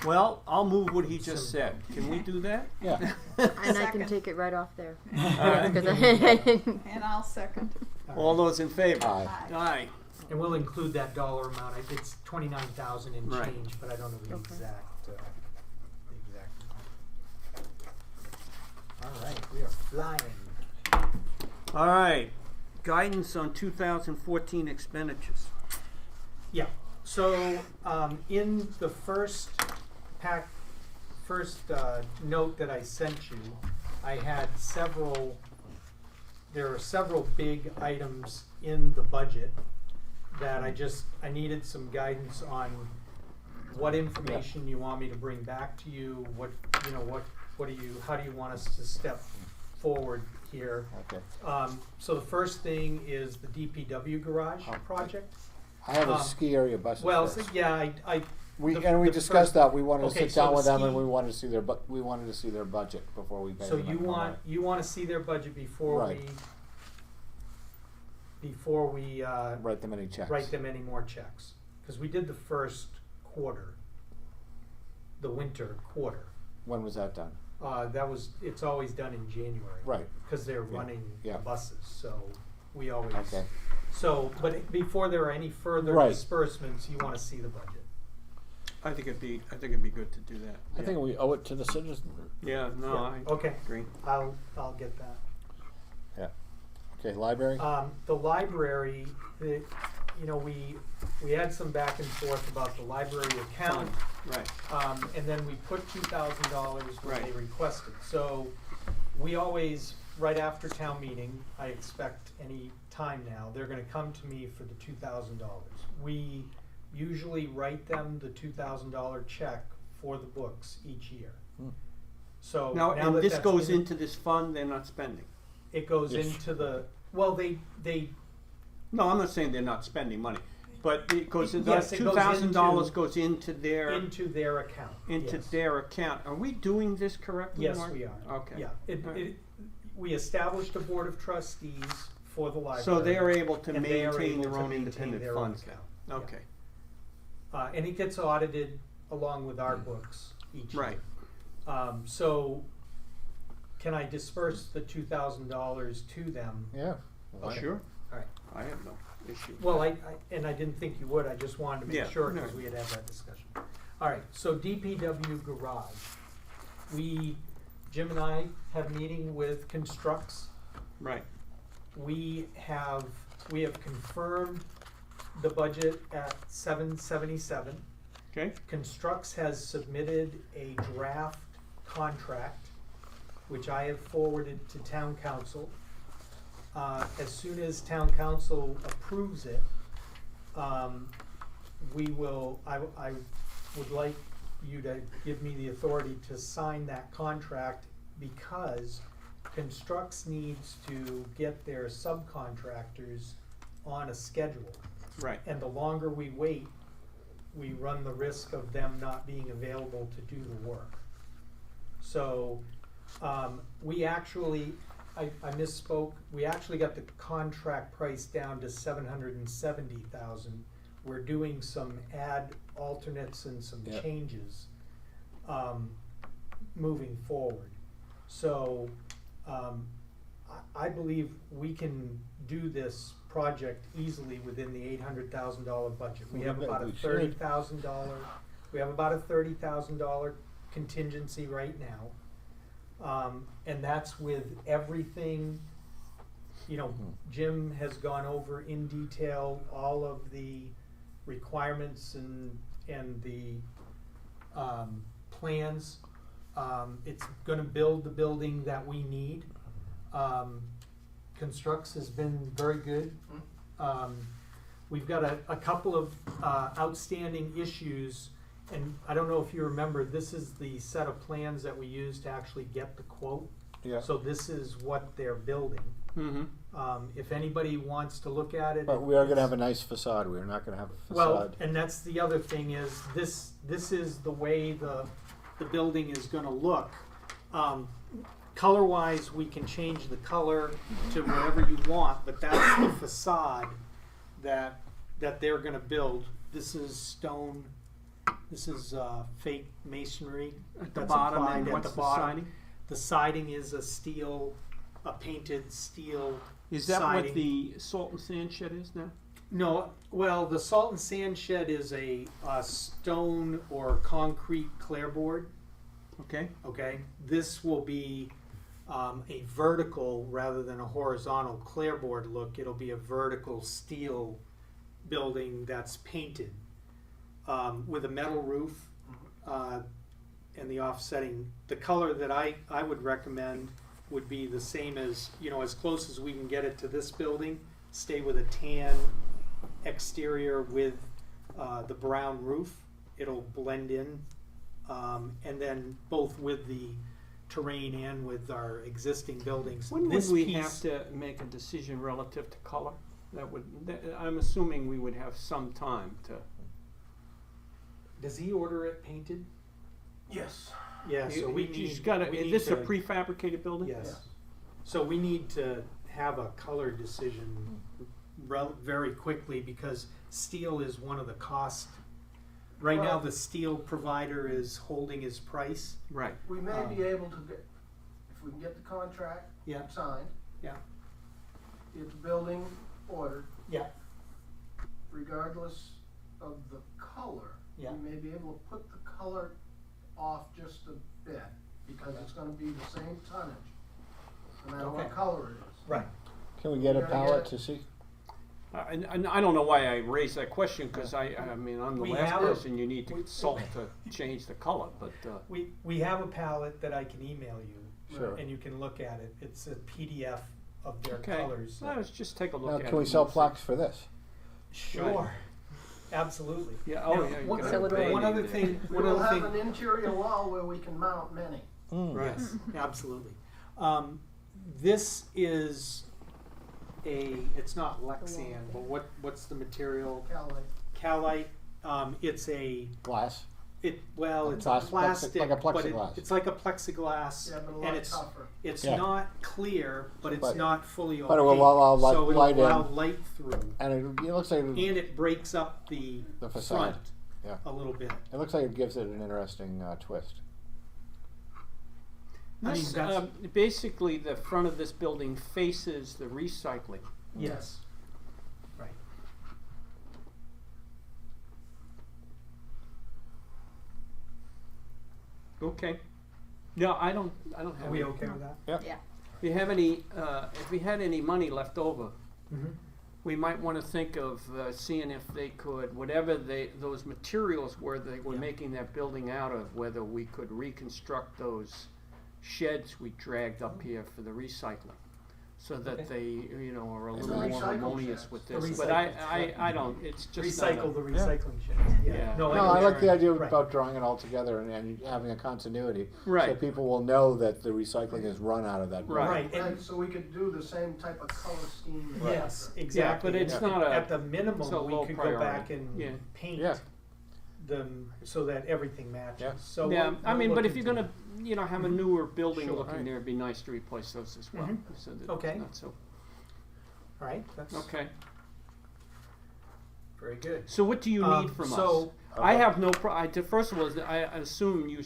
Well, I'll move what he just said. Can we do that? Yeah. And I can Second. take it right off there. right. Because I didn't. And I'll second. All those in favor? Aye. Aye. And we'll include that dollar amount. It's 29,000 and Right. change, but I don't know the Okay. exact. All right, we are flying. All right. Guidance on 2014 expenditures. Yeah. So in the first note that I sent you, I had there are several big items in the budget that I needed some guidance on what information you want me to bring back to you, how do you want us to step forward here? Okay. So the first thing is the DPW garage Okay. project. I have a Um, ski area buses. Well, first. so, yeah, We the discussed first- that. We wanted to okay, sit so down the with them and ski- we wanted to see their budget before we paid so them you any more want money. to see their budget before Right. we Write them any checks. write them any more checks, because we did the first quarter, the winter quarter. When was that done? It's always done in January. Right. Because they're Yeah. running Yeah. the buses, so we always. Okay. So, but before there are any further Right. disbursements, you want to see the budget. I think it'd be good to do that. I think we owe it to the citizens. Yeah, no, Yeah. I Okay, agree. I'll get that. Yeah. Okay, library? The library, we we had some back and forth about the library account. Right, And then we put $2,000 when they Right. requested. So we always, right after town meeting, I expect any time now, they're gonna come to me for the $2,000. We usually write them the $2,000 check for the books each year. So now, now and that this that's goes in- into this fund they're not spending? It goes Yes. into the, well, they, No, I'm not saying they're not spending money, but it goes, Yes, it goes $2,000 into- goes into their, into their account. into yes. their account. Are we doing this correctly, Yes, Mark? we are. Okay. Yeah, Alright. we established a board of trustees for the library. So they are able to and they are maintain able their to own maintain independent their own funds account. now? Yeah. Okay, And it gets audited along with our books each year. right. So can I disperse the $2,000 to them? Yeah. Okay. Sure, All right. I have no issue. Well, and I didn't think you would, I just wanted to make Yeah, sure, because no. we had had that discussion. All right, so DPW garage. Jim and I had a meeting with Constructs. Right, We have confirmed the budget at $777. okay, Constructs has submitted a draft contract, which I have forwarded to town council. As soon as town council approves it, I would like you to give me the authority to sign that contract, because Constructs needs to get their subcontractors on a schedule. right. And the longer we wait, we run the risk of them not being available to do the work. So, we actually, I misspoke, we actually got the contract price down to $770,000. We're doing some alternates and some Yep. changes, moving forward. So, I believe we can do this project easily within the $800,000 budget. We Well, have we about a should. $30,000 contingency right now. And that's with everything, Jim has gone over in detail all of the requirements and the plans. It's gonna build the building that we need. Constructs has been very good. We've got a couple of outstanding issues, and I don't know if you remember, this is the set of plans that we used to actually get the quote. Yeah. So this is what they're building. Mm-hmm. If anybody wants to look at it. But we are gonna it's- have a nice facade. We're not gonna have a Well, facade. and that's the other thing is, this is the way the building is gonna look. Color-wise, we can change the color to whatever you want, but that's the facade that they're gonna build. This is stone, this is fake masonry. At the that's bottom, applied and at what's the the bottom. siding? The siding is a painted steel Is that siding. what the salt and sand shed is now? No, well, the salt and sand shed is a stone or concrete clapboard, Okay, okay? This will be a vertical rather than a horizontal clapboard look. It'll be a vertical steel building that's painted with a metal roof and the offsetting. The color that I would recommend would be the same as, as close as we can get it to this building. Stay with a tan exterior with the brown roof. It'll blend in. And then both with the terrain and with our existing buildings. when would This we piece- have to make a decision relative to color? I'm assuming we would have some time to. Does he order it painted? Yes. Yeah, so we need. Is this a prefabricated building? Yes. Yes. So we need to have a color decision very quickly, because steel is one of the cost. Right now, Well- the steel provider is holding his price. Right, We may be able to get, if we can get the contract Yeah. signed, Yeah, get the building ordered, yeah, regardless of the color. Yeah. We may be able to put the color off just a bit, because it's gonna be the same tonnage, no matter what Okay. color it is. right. Can we get a We're gonna palette get- to see? And I don't know why I raised that question, because I mean, I'm the We last have person you need to consult to change the color, but, We have a palette that I can email you, Sure. and you can look at it. It's a PDF of their okay. colors. Let's just take a look Now, at it. can we and sell see. plaques for this? Sure, absolutely. Yeah, oh, Now, yeah. you one- gotta So would pay we- One me other to- thing, We one will other have thing. an interior wall where we can mount many. Right. Yes, absolutely. This is it's not Lexan, but what's the material? Calite. Calite. It's Glass? it's Plexi- plastic, like a but plexiglass. it's like a plexiglass, Yeah, but a and lot it's tougher. it's Yeah. not clear, but it's But- not fully opaque. but it will allow light- so it'll light in. allow light through, And it looks like and it breaks up the facade. front Yeah. a little bit. it gives it an interesting twist. I mean, This, that's- basically, the front of this building faces the recycling. Yes. Right. Okay. No, I don't Are have we any. okay with that? Yeah. If you have any, if we had any money left over, Mm-hmm. we might want to think of seeing if they could, whatever those materials were they were Yeah. making that building out of, whether we could reconstruct those sheds we dragged up here for the recycling, so that Okay. they, you know, are a And little the more recycle harmonious sheds. with The this. But recycle, I don't. It's just not Recycle a- the recycling sheds. Yeah. Yeah. No, No, I I like the idea Right. about drawing it all together and having a continuity. So Right. people will know that the recycling is run out of that building. Right. and Right, so we could do the same type of color scheme. yes, exactly. but it's And not a- at the it's a minimum, we low could priority. go back and Yeah. paint Yeah. them so that everything matches. Yeah. So Yeah, we'll- I mean, we'll but look if you're into gonna, you know, have a newer building Sure, looking right. there, it'd be nice to replace those as well. Mhm. So that Okay. Not so. All right, that's Okay. very good. So what do you need from us? So I have no first of all, I assume you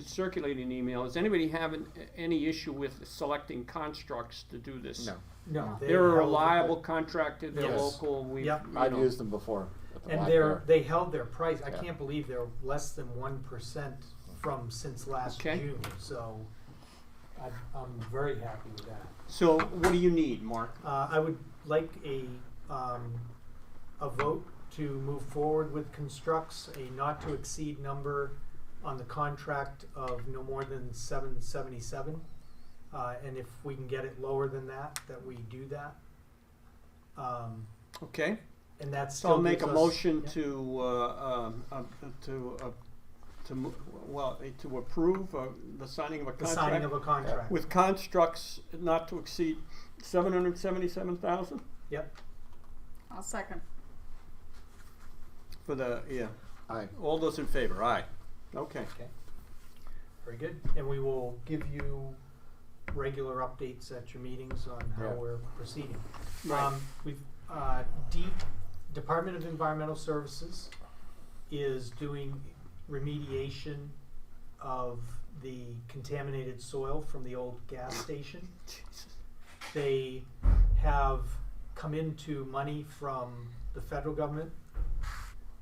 circulate an email. Does anybody have any issue with selecting Constructs to do this? No, no, They're a held- reliable contractor. They're Yes. local. We, Yep. I've used them before. At the and Black they're Bear. they held their price. I Yeah. can't believe they're less than 1% from since last Okay. June. So I'm very happy with that. So what do you need, Mark? I would like a vote to move forward with Constructs, a not to exceed number on the contract of no more than $777. And if we can get it lower than that, that we do that. Okay. And that's So I'll still make gives a us- motion yeah. to approve the signing of a The contract signing of a contract. with Constructs not to exceed $777,000 Yep. I'll second. for the Aye. All those in favor? Aye. Okay. Okay. Very good. And we will give you regular updates at your meetings on how Yeah. we're proceeding. Right. We've Department of Environmental Services is doing remediation of the contaminated soil from the old gas station. They have come into money from the federal government,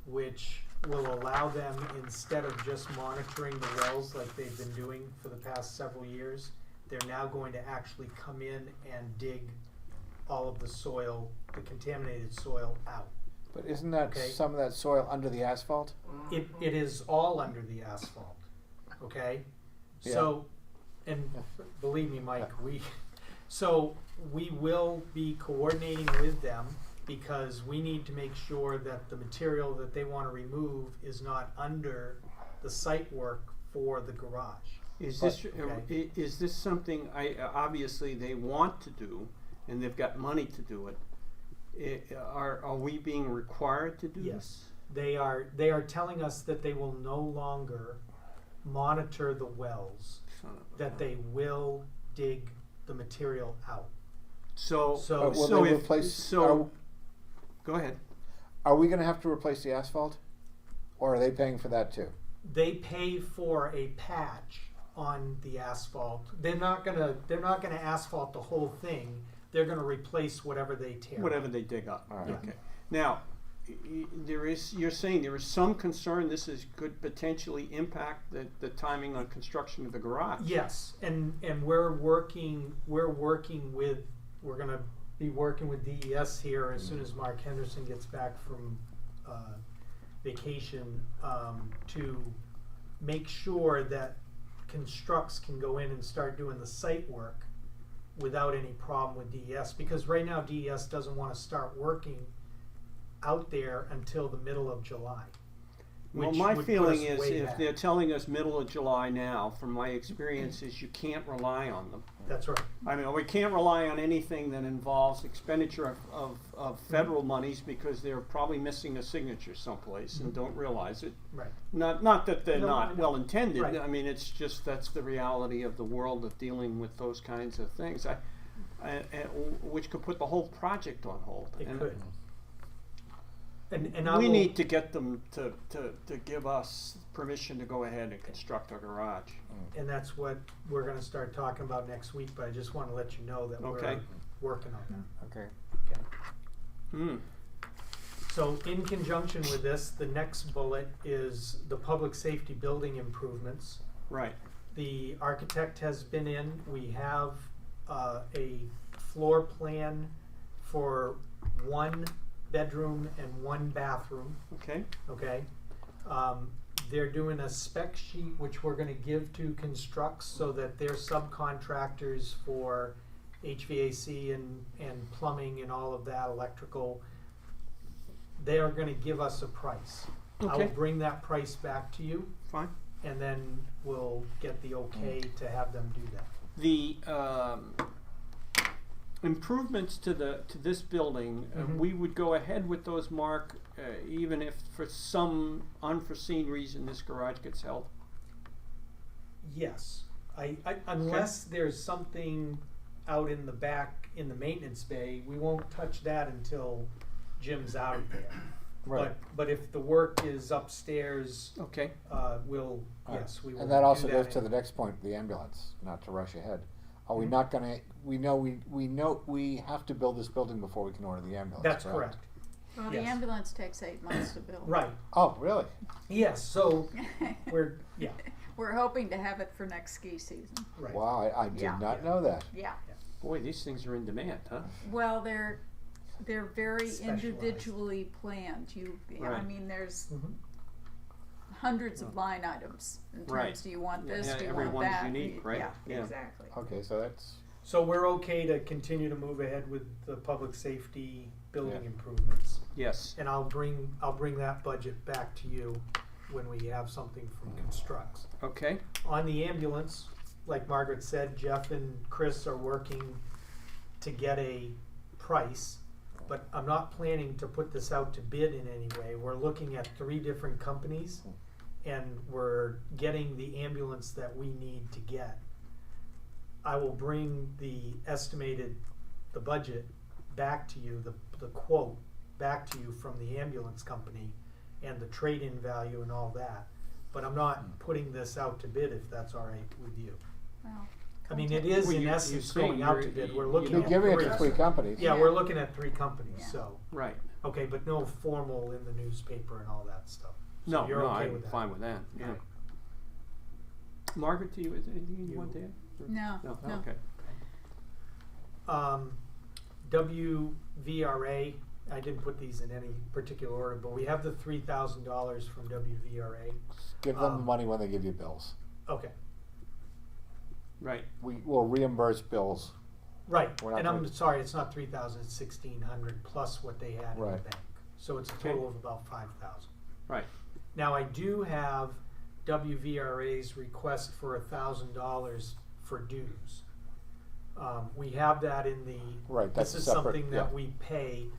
which will allow them, instead of just monitoring the wells like they've been doing for the past several years, they're now going to actually come in and dig all of the soil, the contaminated soil out. But isn't that Okay. some of that soil under the asphalt? It is all under the asphalt, okay? So, and believe me, Mike, we will be coordinating with them, because we need to make sure that the material that they wanna remove is not under the site work for the garage. Is But- this okay. is this something obviously they want to do, and they've got money to do it? Are we being required to do Yes, this? they are telling us that they will no longer monitor the wells, Son of a- that they will dig the material out. So So- Will so they if replace? so, go ahead. Are we going to have to replace the asphalt, or are they paying for that too? They pay for a patch on the asphalt. They're not gonna asphalt the whole thing. They're gonna replace whatever they tear. Whatever they dig up. All right. Okay. Now, you're saying there is some concern could potentially impact the timing on construction of the garage. Yes, and we're gonna be working with DES here as soon as Mark Henderson gets back from vacation, to make sure that constructs can go in and start doing the site work without any problem with DES, because right now DES doesn't want to start working out there until the middle of July. Well, which my would put feeling us is way if back. they're telling us middle of July now, from my experience, is you can't rely on them. That's right. I mean, we can't rely on anything that involves expenditure of federal monies because they're probably missing a signature someplace and don't realize it. Right. Not that they're No, I not know. well intended. Right. I mean, it's just that's the reality of the world of dealing with those kinds of things. Which could put the whole project on hold. It And could. And I we will, need to get them to give us permission to go ahead and construct a garage. and that's what we're gonna start talking about next week, but I just wanna let you know that Okay. we're working on that. Okay. Okay. Hmm. So in conjunction with this, the next bullet is the public safety building improvements. Right. The architect has been in, we have a floor plan for 1 bedroom and 1 bathroom, Okay. okay? They're doing a spec sheet which we're gonna give to Construct so that their subcontractors for HVAC and plumbing and all of that, electrical, they are gonna give us a price. I will Okay. bring that price back to you, Fine. and then we'll get the okay to have them do that. The improvements to this building, Mhm. we would go ahead with those, Mark, even if for some unforeseen reason this garage gets held. Yes, unless there's something out in the back in the maintenance bay, we won't touch that until Jim's out there. Right. But if the work is upstairs, Okay. we'll, yes, we will. And that also do goes to in- the next point, the ambulance, not to rush ahead. Are we not gonna, we know we have to build this building before we can order the ambulance, That's correct. Well, the Yes. ambulance takes 8 months to build. Right, Oh, really? yes, so yeah, We're hoping to have it for next ski season. right. Wow, I did Yeah. not know that. Yeah. Boy, these things are in demand, huh? Well, they're very Specialized. individually planned. I Right. mean, there's Mhm. hundreds of line items in terms, Right. do you want Yeah, this, yeah, do you every want one's that? unique, right? Yeah, Yeah. exactly. Okay, so that's, So we're okay to continue to move ahead with the public safety building Yeah. improvements. Yes. And I'll bring that budget back to you when we have something from Constructs. Okay. On the ambulance, like Margaret said, Jeff and Chris are working to get a price, but I'm not planning to put this out to bid in any way. We're looking at 3 different companies, and we're getting the ambulance that we need to get. I will bring the budget back to you, the quote back to you from the ambulance company and the trade-in value and all that. But I'm not putting this out to bid if that's all right with you. Well, I mean, it is Well, in you're essence saying going out to you're- bid. We're you looking you're at giving it 3. to 3 companies. Yeah, Yeah. we're looking at 3 companies, Yeah. so, Right. okay, but no formal in the newspaper and all that stuff. So No, you're no, okay I'm with that? fine with that. Yeah. Okay. Margaret, do you is there anything you want to add? no, No. no. Okay. WVRA, I didn't put these in any particular order, but we have the $3,000 from WVRA. Give them the Um, money when they give you bills. Okay, Right. We will reimburse bills. right, We're not and I'm gonna- sorry, it's not 3,000, it's 1,600 plus what they had in the Right. bank. So it's a Okay. total of about 5,000. Right. Now, I do have WVRA's request for $1,000 for dues. We have that in the. Right, that's This is separate, something that yeah. we pay.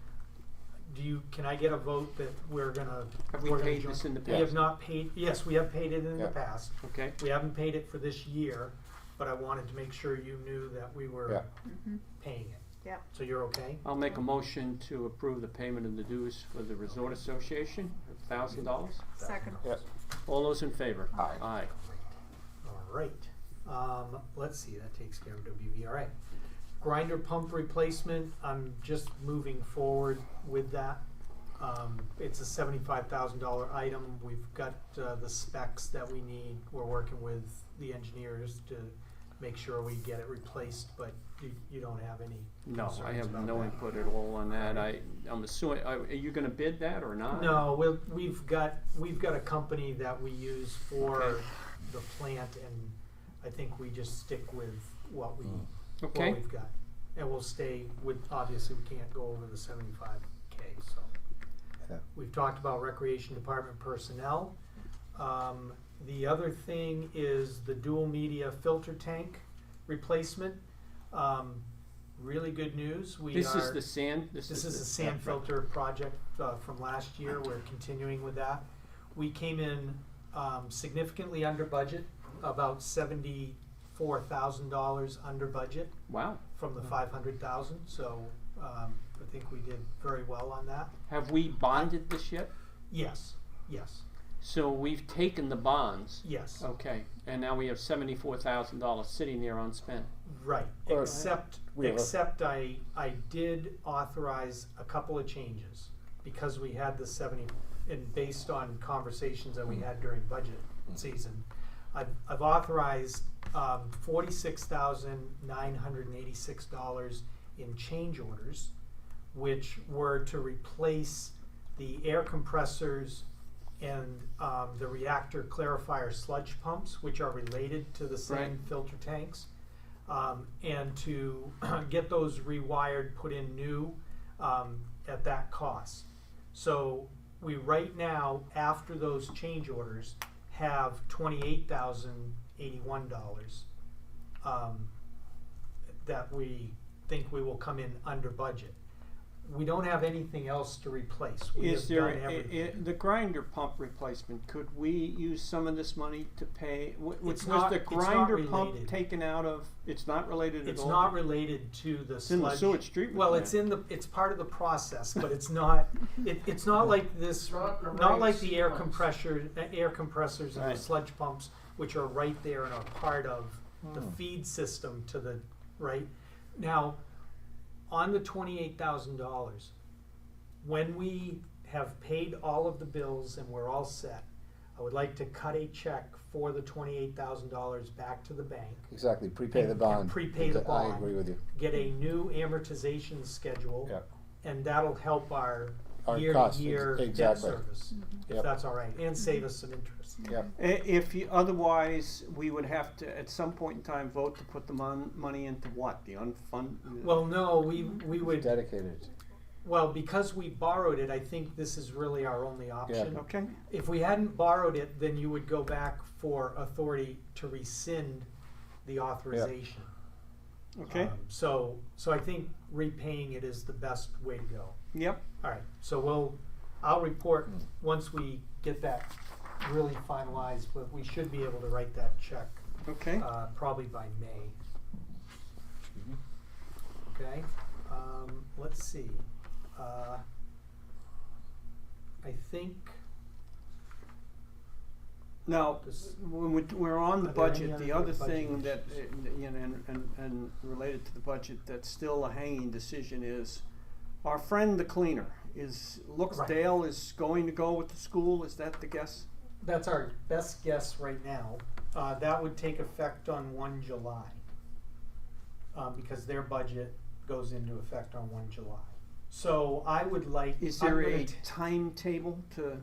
Can I get a vote that we're gonna? Have we we're gonna paid join- this in the We past? have not paid, yes, we have paid it in the Yeah. past. Okay. We haven't paid it for this year, but I wanted to make sure you knew that we were Yeah. Mhm. paying it. Yep. So you're okay? I'll make a motion to approve the payment of the dues for the Resort Association, $1,000. Second. Yep. All those in favor? Aye. Aye. All right. Let's see, that takes care of WVRA. Grinder pump replacement, I'm just moving forward with that. It's a $75,000 item. We've got the specs that we need. We're working with the engineers to make sure we get it replaced, but you don't have any No, I concerns have about no that? input at all on that. I'm assuming, are you gonna bid that or not? No, we've got a company that we use for Okay. the plant, and I think we just stick with what Okay. we've got. And we'll stay with, obviously, we can't go over the 75K, so. Yeah. We've talked about recreation department personnel. The other thing is the dual media filter tank replacement. Really good news. This is the sand, This is a sand filter project from last year. We're continuing with that. We came in significantly under budget, about $74,000 under budget Wow. from the 500,000. So I think we did very well on that. Have we bonded this yet? Yes, yes, So we've taken the bonds. yes. Okay, and now we have $74,000 sitting there unspent. Right, Or- except I did authorize a couple of changes because we had the 70, and based on conversations that we had during budget season, I've authorized $46,986 in change orders, which were to replace the air compressors and the reactor clarifier sludge pumps, which are related to the sand filter tanks. And to get those rewired, put in new at that cost. So we right now, after those change orders, have $28,081 that we think we will come in under budget. We don't have anything else to replace. We Is have there, done everything. the grinder pump replacement, could we use some of this money to pay, was not- the it's not grinder pump related. taken out of, it's not related at all? It's not related to the It's in the sludge. sewage treatment Well, plant. it's part of the process, but it's not, it's not like this, It's not the not like rates the air once. compressors and Right. the sludge pumps, which are right there and are part of the Hmm. feed system to the, right? Now, on the $28,000, when we have paid all of the bills and we're all set, I would like to cut a check for the $28,000 back to the bank, Exactly, prepay the And bond. prepay the I bond. agree with you. get a new amortization schedule, Yep. and that'll help our Our year costs, to year debt exactly. service, if Yep. that's all right, and save us some interest. Yep. If you, otherwise, we would have to, at some point in time, vote to put the money into what, the unfunded? Well, no, we would, Dedicated. well, because we borrowed it, I think this is really our only option. Okay, If we hadn't borrowed it, then you would go back for authority to rescind the authorization. okay, So I think repaying it is the best way to go. yep, All right, so I'll report once we get that really finalized, but we should be able to write that check okay. probably by May. Mhm. Okay, let's see. I think Now, this- when we're on the Are there any budget, other the other budget thing that, issues? you know, and related to the budget, that's still a hanging decision is, our friend the cleaner looks Right. Dale is going to go with the school, is that the guess? that's our best guess right now. That would take effect on 1 July. Because their budget goes into effect on 1 July. So I would like. Is I'm there gonna a timetable to,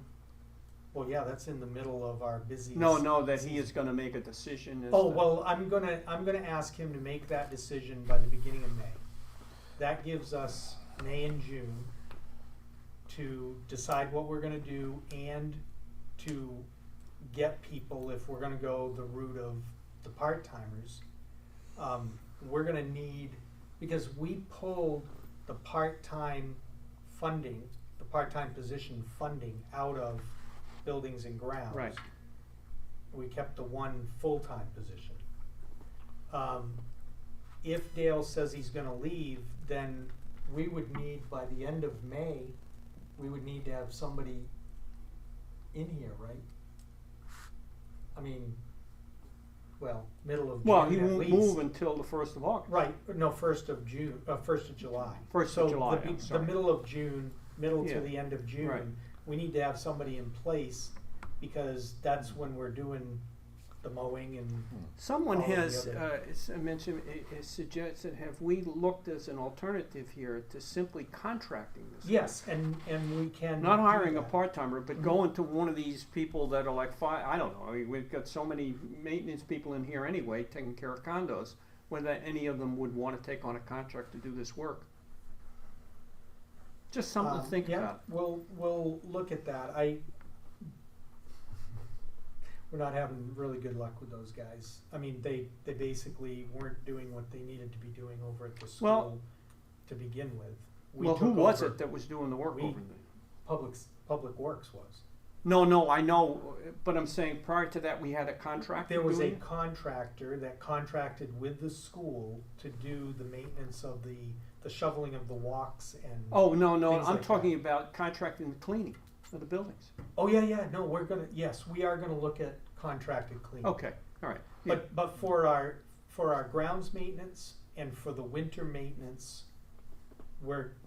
Well, yeah, that's in the middle of our busiest. no, that he is gonna make a decision as Oh, to- well, I'm gonna ask him to make that decision by the beginning of May. That gives us May and June to decide what we're gonna do and to get people, if we're gonna go the route of the part-timers. We're gonna need, because we pulled the part-time funding, the part-time position funding out of buildings and grounds. Right. We kept the one full-time position. If Dale says he's gonna leave, then we would need, by the end of May, we would need to have somebody in here, right? I mean, well, middle of June Well, he at won't least. move until the 1st of August. Right, no, 1st of June, 1st of July. 1st of July, So I'm the sorry. middle of June, middle Yeah. to the end of June, Right. we need to have somebody in place, because that's when we're doing the mowing and Someone all of the has other- mentioned, suggested, have we looked as an alternative here to simply contracting this? yes, and we can Not do hiring a that. part-timer, but Mhm. going to one of these people that are like I don't know, I mean, we've got so many maintenance people in here anyway, taking care of condos, whether any of them would wanna take on a contract to do this work. Just something to think yeah, about. we'll look at that. We're not having really good luck with those guys. I mean, they basically weren't doing what they needed to be doing over at the school Well- to begin with. We Well, who took was over- it that was doing the work we- over there? Public Works was. No, I know, but I'm saying prior to that, we had a contractor There was doing a it? contractor that contracted with the school to do the maintenance of the shoveling of the walks and. Oh, no, things I'm like talking about contracting the cleaning of the buildings. Oh, yeah, no, yes, we are gonna look at contracted cleaning. Okay, all right. Yeah. But for our grounds maintenance and for the winter maintenance,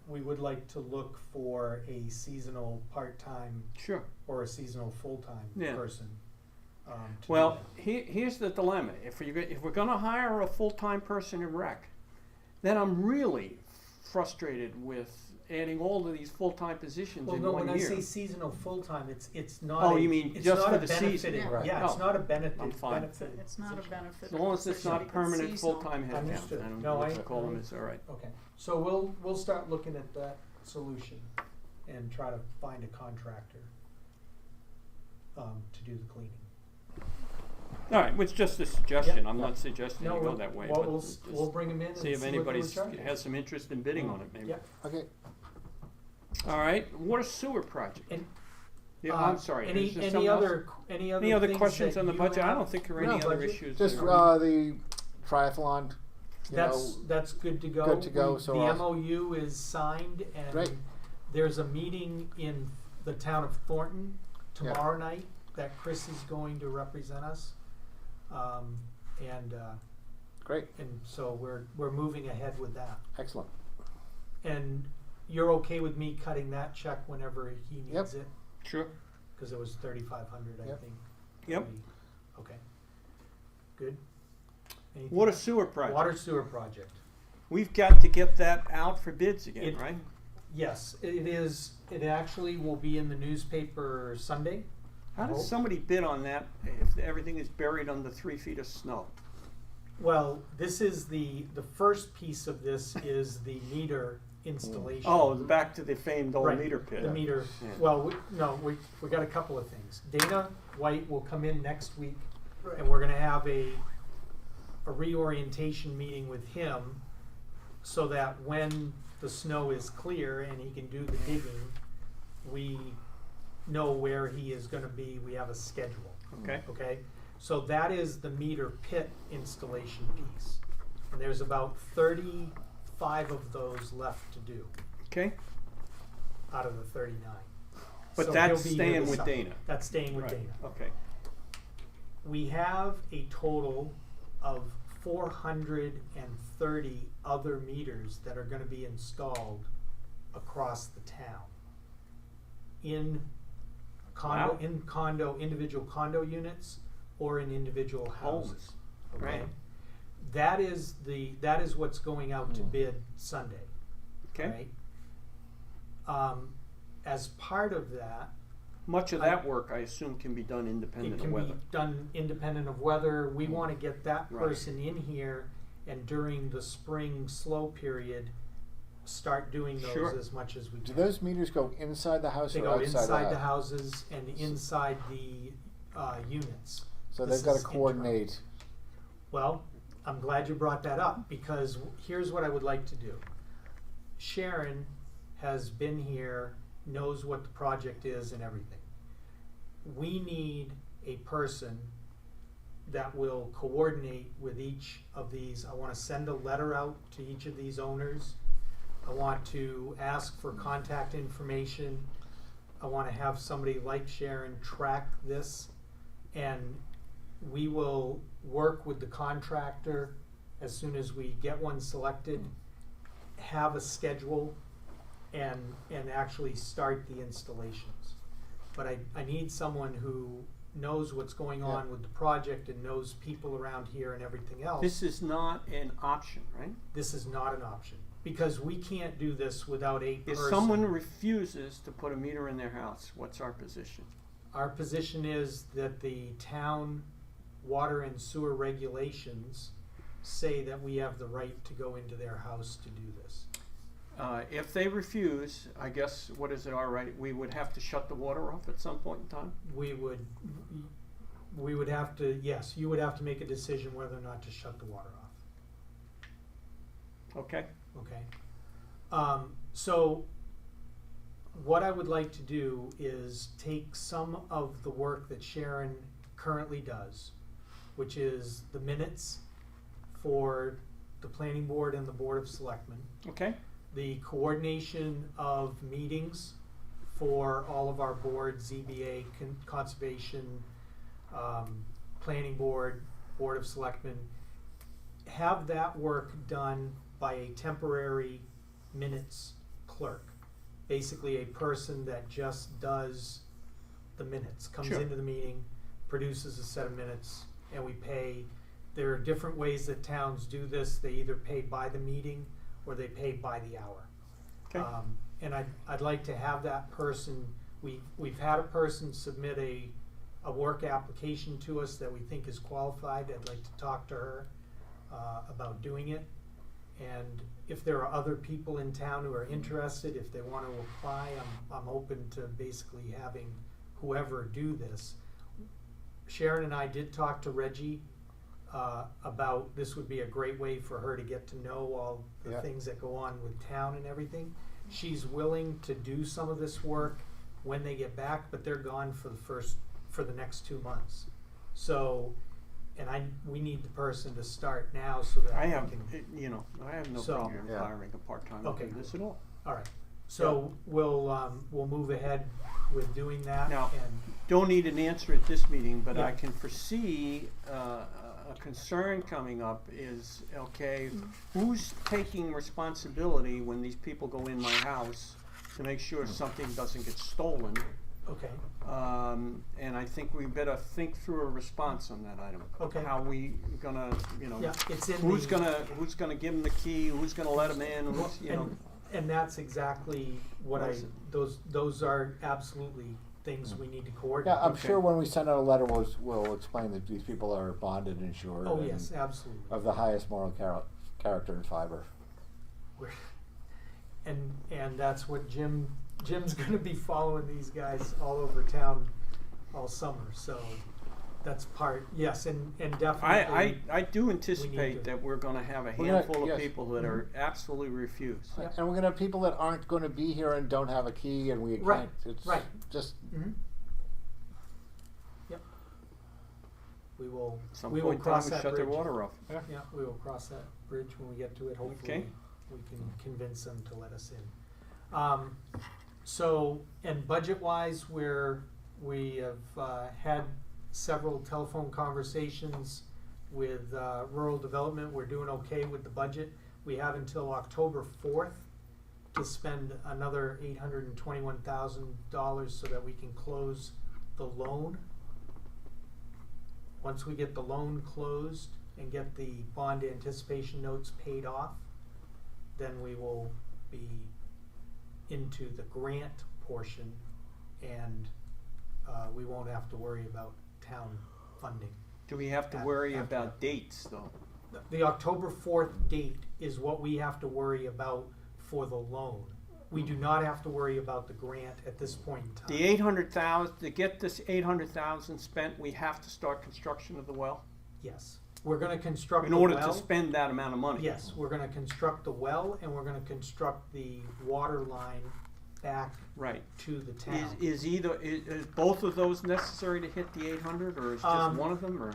we would like to look for a seasonal part-time Sure. or a seasonal full-time Yeah. person. To do Well, that. here's the dilemma. If we're gonna hire a full-time person in rec, then I'm really frustrated with adding all of these full-time positions Well, in no, one when I year. say seasonal full-time, it's not. Oh, a- you mean it's just not for a the season? benefited- Right. Yeah, it's Oh, not a benefit. I'm fine. benefit It's not a position. benefit. As long as it's position, not it's permanent seasonal. full-time headcount, I Understood. don't No, know what I- to call them, it's all right. Okay, so we'll start looking at that solution and try to find a contractor to do the cleaning. All right, it's just a suggestion. Yeah. I'm not suggesting you No, go that way, well, but we'll bring them in and see if what anybody they charge us. has some interest in bidding on it, maybe. Yeah. Okay, All right, water sewer project. And, Yeah, I'm sorry. Any is there any something else? other any other Any other things questions that on the you budget? I have? don't think there are No, any other budget. issues. just that are- the triathlon, you know, That's good to go. good to go, We- so the I'll- MOU is signed and Great. there's a meeting in the town of Thornton Yeah. tomorrow night that Chris is going to represent us. great, And so we're moving ahead with that. excellent. And you're okay with me cutting that check whenever he Yep. needs it? Sure. Cause it was 3,500, I Yep. think. Yep. Okay. Good. Anything Water else? sewer project. Water sewer project. We've got to get that out for bids again, It- right? Yes, it is. It actually will be in the newspaper Sunday. How Oh. does somebody bid on that if everything is buried under 3 feet of snow? Well, this is the first piece of this is the meter installation. Oh, back to the famed old Right, meter pit. The meter. Yeah. Well, we got a couple of things. Dana White will come in next week, Right. and we're gonna have a reorientation meeting with him, so that when the snow is clear and he can do the digging, we know where he is gonna be. We have a schedule. Okay. Okay, so that is the meter pit installation piece. And there's about 35 of those left to do Okay. out of the 39. But So that's he'll be here staying this with summer. Dana. That's staying with Right. Dana. Okay. We have a total of 430 other meters that are gonna be installed across the town. In Wow. individual condo units or in individual houses. Homes. Okay? Right. That is what's going out to bid Sunday. Okay. Right? As part of that, Much of that work, I assume, can be done independent it of can weather. be done independent of weather. We wanna get that Right. person in here and during the spring slow period, start doing those Sure. as much as we Do can. those meters go inside the house They or go outside inside the house? houses and inside the units. So This they've got to is internal. coordinate. Well, I'm glad you brought that up because here's what I would like to do. Sharon has been here, knows what the project is and everything. We need a person that will coordinate with each of these. I want to send a letter out to each of these owners. I want to ask for contact information. I want to have somebody like Sharon track this, and we will work with the contractor as soon as we get one selected, have a schedule, and actually start the installations. But I need someone who knows what's going on with the project and knows people around here and everything else. This is not an option, right? This is not an option, because we can't do this without a If person. someone refuses to put a meter in their house, what's our position? Our position is that the town water and sewer regulations say that we have the right to go into their house to do this. If they refuse, I guess, what is it, all right, we would have to shut the water off at some point in time? We would have to, yes, you would have to make a decision whether or not to shut the water off, Okay, okay? So what I would like to do is take some of the work that Sharon currently does, which is the minutes for the planning board and the Board of Selectmen, okay, the coordination of meetings for all of our boards, ZBA, Conservation, Planning Board, Board of Selectmen. Have that work done by a temporary minutes clerk. Basically a person that just does the minutes, comes Sure. into the meeting, produces a set of minutes, and we pay. There are different ways that towns do this. They either pay by the meeting or they pay by the hour. okay. And I'd like to have that person, we've had a person submit a work application to us that we think is qualified. I'd like to talk to her about doing it. And if there are other people in town who are interested, if they want to apply, I'm open to basically having whoever do this. Sharon and I did talk to Reggie about this would be a great way for her to get to know all the Yeah. things that go on with town and everything. She's willing to do some of this work when they get back, but they're gone for the next 2 months. So, and we need the person to start now so that I we have, can. I have no So- problem Yeah. hiring a part-time to Okay. do this at all. All right, so we'll move ahead with doing that. Now, and Don't need an answer at this meeting, but I Yeah. can foresee a concern coming up is, okay, who's taking responsibility when these people go in my house to make sure something doesn't get stolen? okay, And I think we better think through a response on that item. Okay. How we gonna, yeah, it's in who's the, who's gonna give them the key, who's gonna let them in, Well, who's, you know. and that's exactly what What is it? those are absolutely things we need to coordinate. Yeah, I'm Okay. sure when we send out a letter, we'll explain that these people are bonded, insured, Oh, and yes, absolutely. of the highest moral character and fiber. We're- And that's what Jim's gonna be following these guys all over town all summer, so that's part, yes, and definitely. I do anticipate to- that we're gonna have a We're gonna- handful of yes. people that are absolutely refuse. Yeah. And we're gonna have people that aren't gonna be here and don't have a key, and we Right, can't, it's right. just, Mhm. Yep. We will Some we will point in time, cross we that shut their bridge. water off. Yeah, we will cross that bridge when we get to it. Hopefully, Okay. we can convince them to let us in. So, and budget-wise, we have had several telephone conversations with rural development. We're doing okay with the budget. We have until October 4th to spend another $821,000 so that we can close the loan. Once we get the loan closed and get the bond anticipation notes paid off, then we will be into the grant portion, and we won't have to worry about town funding. Do we have to At- worry after about dates, though? The October 4th date is what we have to worry about for the loan. We do not have to worry about the grant at this point in time. The 800,000, to get this 800,000 spent, we have to start construction of the well? Yes, we're gonna construct In the order well. to spend that amount of money? Yes, we're gonna construct the well, and we're gonna construct the water line back Right. to the town. Is both of those necessary to hit the 800, or is just one of them, or?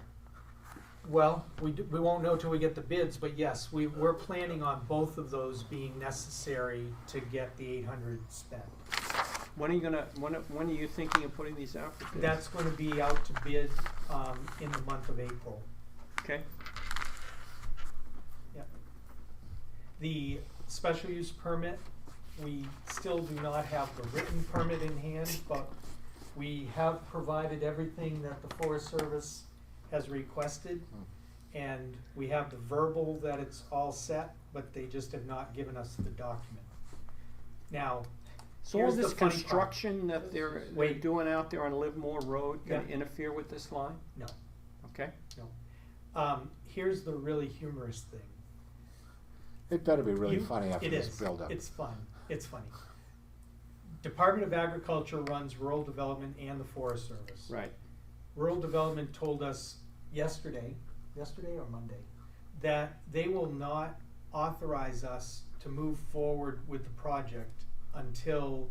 Well, we won't know till we get the bids, but yes, we're planning on both of those being necessary to get the 800 spent. When are you thinking of putting these out for bids? That's gonna be out to bid, in the month of April. Okay, Yep. The special use permit, we still do not have the written permit in hand, but We have provided everything that the Forest Service has requested, and we have the verbal that it's all set, but they just have not given us the document. Now, So all here's the this funny part. construction that they're Wait. doing out there on Livermore Road gonna Yeah. interfere with this line? No. Okay. Here's the really humorous thing. It better be really You- funny after it this is. buildup. It's fun. It's funny. Department of Agriculture runs rural development and the Forest Service. Right. Rural Development told us yesterday or Monday, that they will not authorize us to move forward with the project until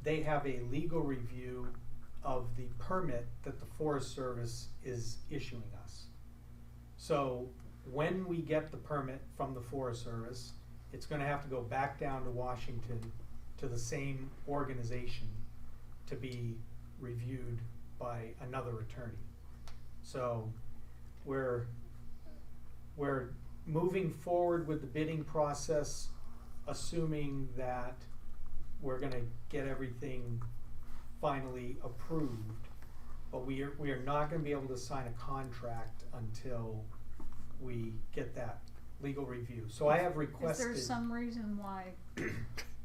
they have a legal review of the permit that the Forest Service is issuing us. So when we get the permit from the Forest Service, it's gonna have to go back down to Washington to the same organization to be reviewed by another attorney. So we're moving forward with the bidding process, assuming that we're gonna get everything finally approved. But we are not gonna be able to sign a contract until we get that legal review. So I have Is requested. there some reason why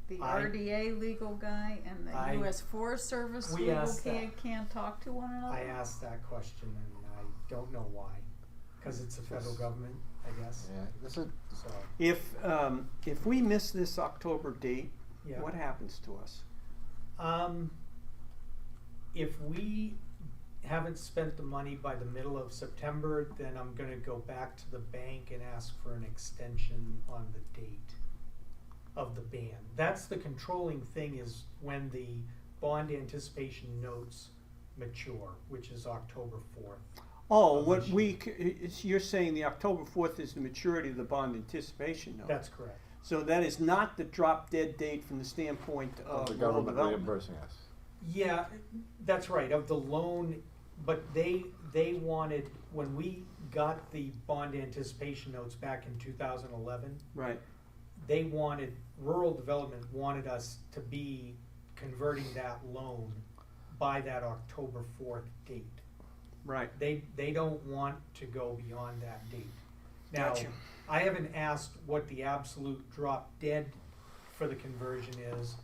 the I- RDA legal guy and the I- US Forest Service we legal asked that. can't talk to one another? I asked that question and I don't know why, cause it's the federal government, I guess, Yeah, this is, so, If we miss this October date, yeah. what happens to us? If we haven't spent the money by the middle of September, then I'm gonna go back to the bank and ask for an extension on the date of the ban. That's the controlling thing, is when the bond anticipation notes mature, which is October 4th. Oh, Of what this we, you're saying the October 4th is the maturity of the bond anticipation note. That's correct. So that is not the drop dead date from the standpoint of the rural government development. reimbursing us. Yeah, that's right, of the loan, but they wanted, when we got the bond anticipation notes back in 2011, Right. they wanted, rural development wanted us to be converting that loan by that October 4th date. Right. They don't want to go beyond that date. Now, Gotcha. I haven't asked what the absolute drop dead for the conversion is,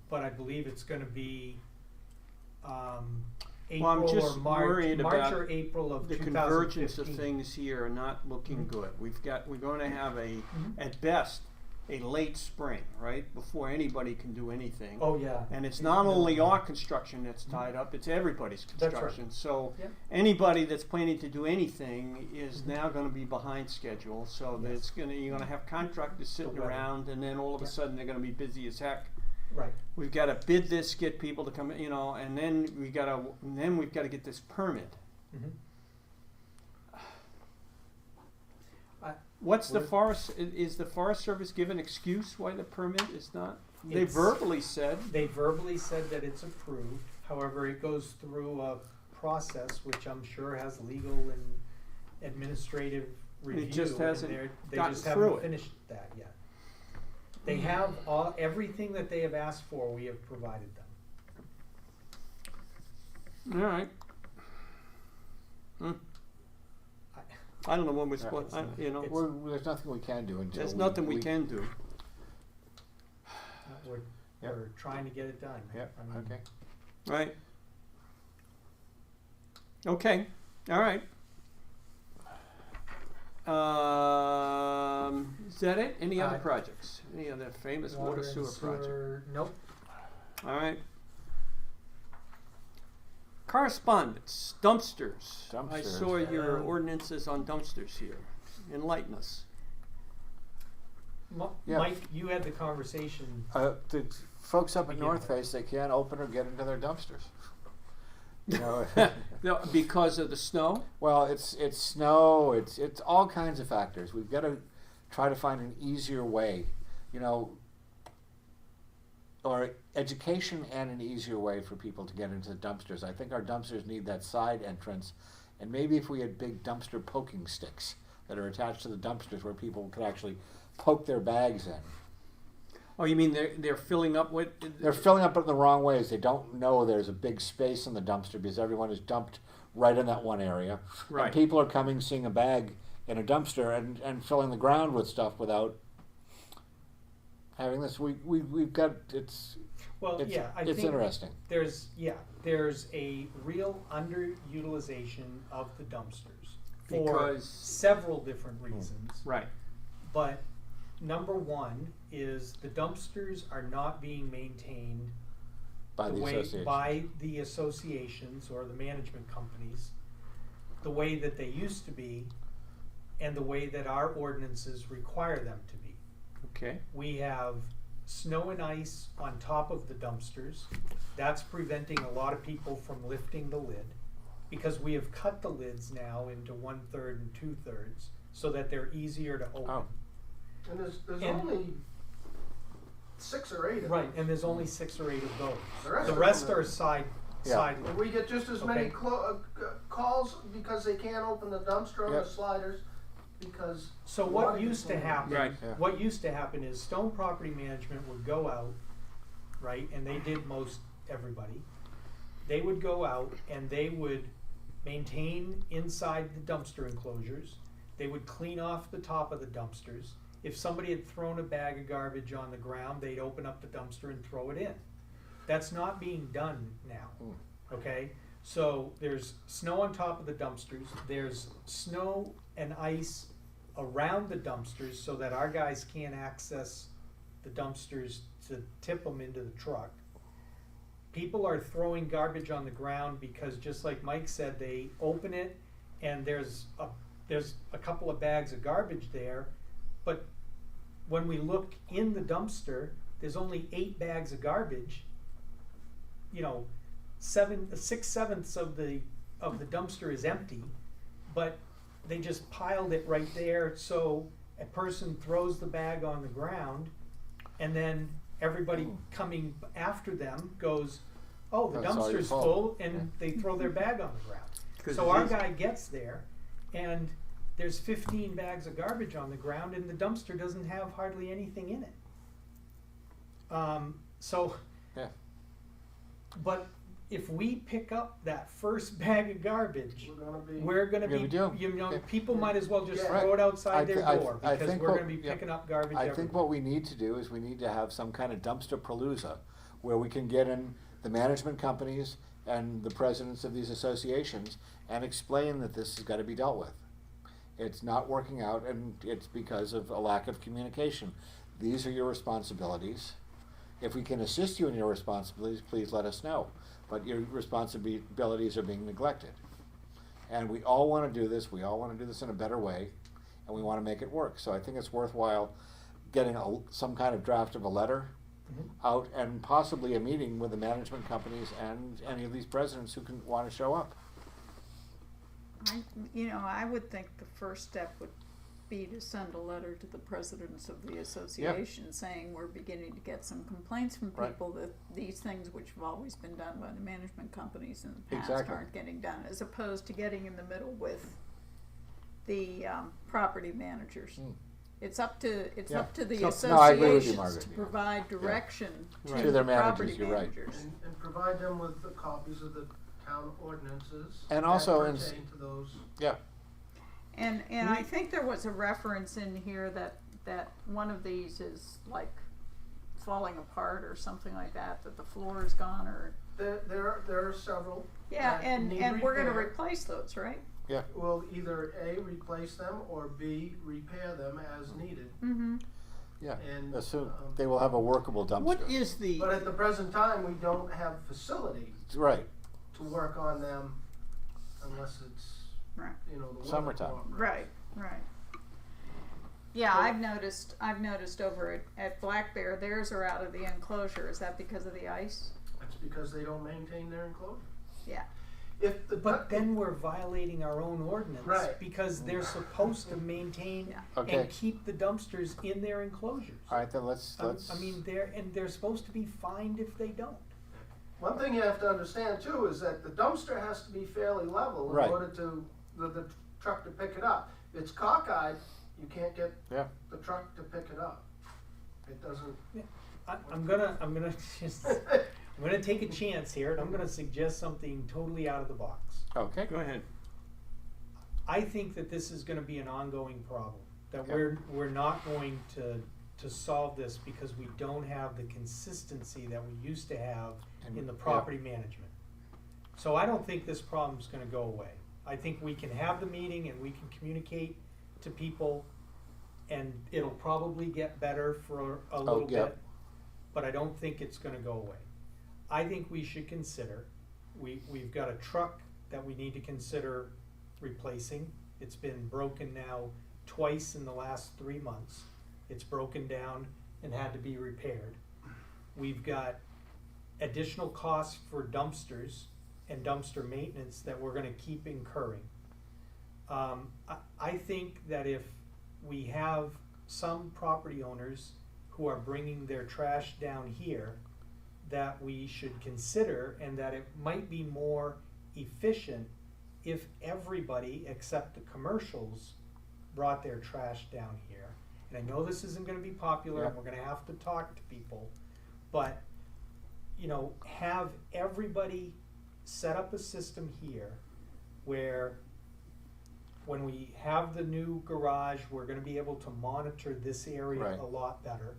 but I believe it's gonna be, I'm April or just March, worried March about or April of The 2015. convergence of things here are not looking Mhm. good. We're going to have Mhm. at best, a late spring, right? Before anybody can do anything. Oh, yeah. And it's not only our construction that's tied up, it's everybody's That's right. construction. So Yep. anybody that's planning to do anything is now gonna be behind schedule, so that Yes. it's gonna, you're gonna have contractors sitting weather. around, and then all of a Yeah. sudden they're gonna be busy as heck. Right. We've gotta bid this, get people to come, and then we've gotta get this permit. Mhm. What's the We're- forest, is the Forest Service given excuse why the permit is not? They It's- verbally said, They verbally said that it's approved, however, it goes through a process which I'm sure has legal and administrative review. just hasn't they gotten just through haven't it. finished that yet. They have everything that they have asked for, we have provided them. alright. I don't know when we're supposed, It's- There's nothing we can do until there's nothing we can do. We're, Yep. we're trying to get it done. Yep, I mean, okay. Right. Okay, all right. Is that it? Any other Uh, projects? Any other famous water and sewer project? Nope. All right. Correspondence, dumpsters. I Dumpsters. saw your Um, ordinances on dumpsters here. Enlighten us. Yeah. Mike, you had the conversation. The folks up at Begin North with. Face, they can't open or get into their dumpsters. You know, No, because of the snow? well, it's snow, it's all kinds of factors. We've got to try to find an easier way, you know, or education and an easier way for people to get into the dumpsters. I think our dumpsters need that side entrance, and maybe if we had big dumpster poking sticks that are attached to the dumpsters where people could actually poke their bags in. Oh, you mean they're filling up with? They're filling up in the wrong ways. They don't know there's a big space in the dumpster because everyone is dumped right in that one area. Right. And people are coming, seeing a bag in a dumpster and filling the ground with stuff without having this. We've got, Well, it's, yeah, I it's think interesting. there's a real underutilization of the dumpsters for Because- several different reasons. Right. But number one is the dumpsters are not being maintained By the association. by the associations or the management companies the way that they used to be and the way that our ordinances require them to be. Okay. We have snow and ice on top of the dumpsters. That's preventing a lot of people from lifting the lid because we have cut the lids now into 1/3 and 2/3 so that they're easier to open. Oh. And there's And- only 6 or 8 of Right, them. and there's only 6 or 8 of those. The rest The of rest them are are- side Yeah. And we get just as many Okay. calls because they can't open the dumpster on Yep. the sliders because. So water what gets used to in there. happen, Right. Yeah. what used to happen is Stone Property Management would go out, right, and they did most everybody. They would go out and they would maintain inside the dumpster enclosures. They would clean off the top of the dumpsters. If somebody had thrown a bag of garbage on the ground, they'd open up the dumpster and throw it in. That's not being done now, okay? So there's snow on top of the dumpsters, there's snow and ice around the dumpsters so that our guys can't access the dumpsters to tip them into the truck. People are throwing garbage on the ground because, just like Mike said, they open it and there's a couple of bags of garbage there, but when we look in the dumpster, there's only 8 bags of garbage. You know, 6/7 of the dumpster is empty, but they just piled it right there, so a person throws the bag on the ground, and then everybody coming after them goes, oh, the That's all your dumpster's fault. full, and they throw their bag on the ground. 'Cause So it's our easy. guy gets there, and there's 15 bags of garbage on the ground, and the dumpster doesn't have hardly anything in it. So, Yeah. but if we pick up that first bag of garbage, We're gonna be. we're gonna Yeah, we be, do. you know, Yeah. people might as well just Yeah. throw it outside their I door, I because think we're what- gonna be yeah. picking up garbage I everywhere. think what we need to do is we need to have some kind of dumpster palooza where we can get in the management companies and the presidents of these associations and explain that this has got to be dealt with. It's not working out and it's because of a lack of communication. These are your responsibilities. If we can assist you in your responsibilities, please let us know. But your responsibilities are being neglected. And we all want to do this. We all want to do this in a better way. And we want to make it work. So I think it's worthwhile getting some kind of draft of a letter out and possibly a meeting with the management companies and any of these presidents who can want to show up. I would think the first step would be to send a letter to the presidents of the association saying we're beginning to get some complaints from Right. people that these things which have always been done by the management companies in the past Exactly. aren't getting done, as opposed to getting in the middle with the property managers. It's up to Yeah. the So- no, I agree with you, associations Margaret. to provide direction Right. to their the managers, property you're right. managers. And provide them with the copies of the town ordinances. And also that in- pertain to those. Yeah. And I think there was a reference in here that one of these is like falling apart or something like that the floor is gone or. There are several. Yeah, that and need we're gonna repair. replace those, right? Yeah. We'll either A, replace them, or B, repair them as needed. Mm-hmm. Yeah. And, Assume they will have a workable dumpster. What is the? But at the present time, we don't have facility Right. to work on them unless it's, Right. the weather Summertime. cooperates. Right. Yeah, I've noticed over at Black Bear, theirs are out of the enclosure. Is that because of the ice? That's because they don't maintain their enclosure. Yeah. If the. But then we're violating our own ordinance. Right. Because they're supposed to maintain Yeah. Okay. and keep the dumpsters in their enclosures. All right, then let's. I mean, they're supposed to be fined if they don't. One thing you have to understand too is that the dumpster has to be fairly level in Right. order to, the truck to pick it up. If it's cockeyed, you can't get Yeah. the truck to pick it up. It doesn't, I'm gonna just, I'm gonna take a chance here, and I'm gonna suggest something totally out of the box. Okay. Go ahead. I think that this is gonna be an ongoing problem, that Yeah. we're not going to solve this because we don't have the consistency that we used to have in the property management. So I don't think this problem's gonna go away. I think we can have the meeting and we can communicate to people, and it'll probably get better for a little yeah. bit, but I don't think it's gonna go away. I think we should consider, we've got a truck that we need to consider replacing. It's been broken now twice in the last 3 months. It's broken down and had to be repaired. We've got additional costs for dumpsters and dumpster maintenance that we're gonna keep incurring. I think that if we have some property owners who are bringing their trash down here, that we should consider, and that it might be more efficient if everybody except the commercials brought their trash down here. And I know this isn't gonna be popular, and Yeah. we're gonna have to talk to people, but, you know, have everybody set up a system here where when we have the new garage, we're gonna be able to monitor this area Right. a lot better.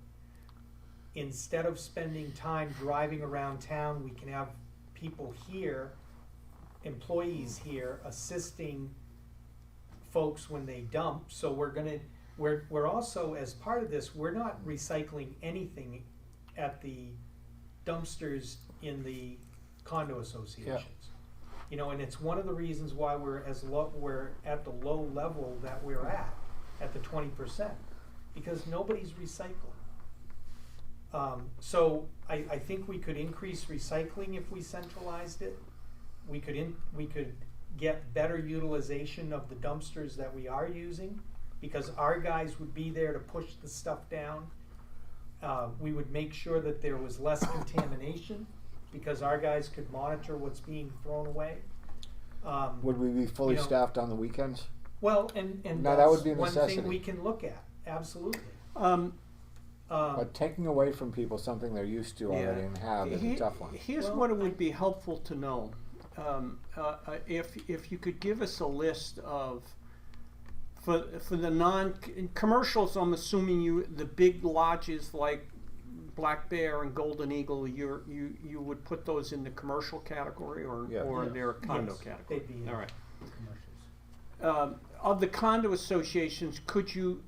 Instead of spending time driving around town, we can have people here, employees here, assisting folks when they dump. So we're also, as part of this, we're not recycling anything at the dumpsters in the condo associations. You know, and it's one of the reasons why we're at the low level that we're at the 20%, because nobody's recycling. So I think we could increase recycling if we centralized it. We could get better utilization of the dumpsters that we are using, because our guys would be there to push the stuff down. We would make sure that there was less contamination, because our guys could monitor what's being thrown away. Would we be fully you know, staffed on the weekends? Well, and No, that that's would be a one thing necessity. we can look at, absolutely. But taking away from people something they're used to already and have is a tough one. Here's Well, what it would be helpful to know. If you could give us a list of, for the non-commercials, I'm assuming the big lodges like Black Bear and Golden Eagle, you would put those in the commercial category, or Yeah. they're a condo Yes, category? they'd be in All right. commercials. Of the condo associations, could you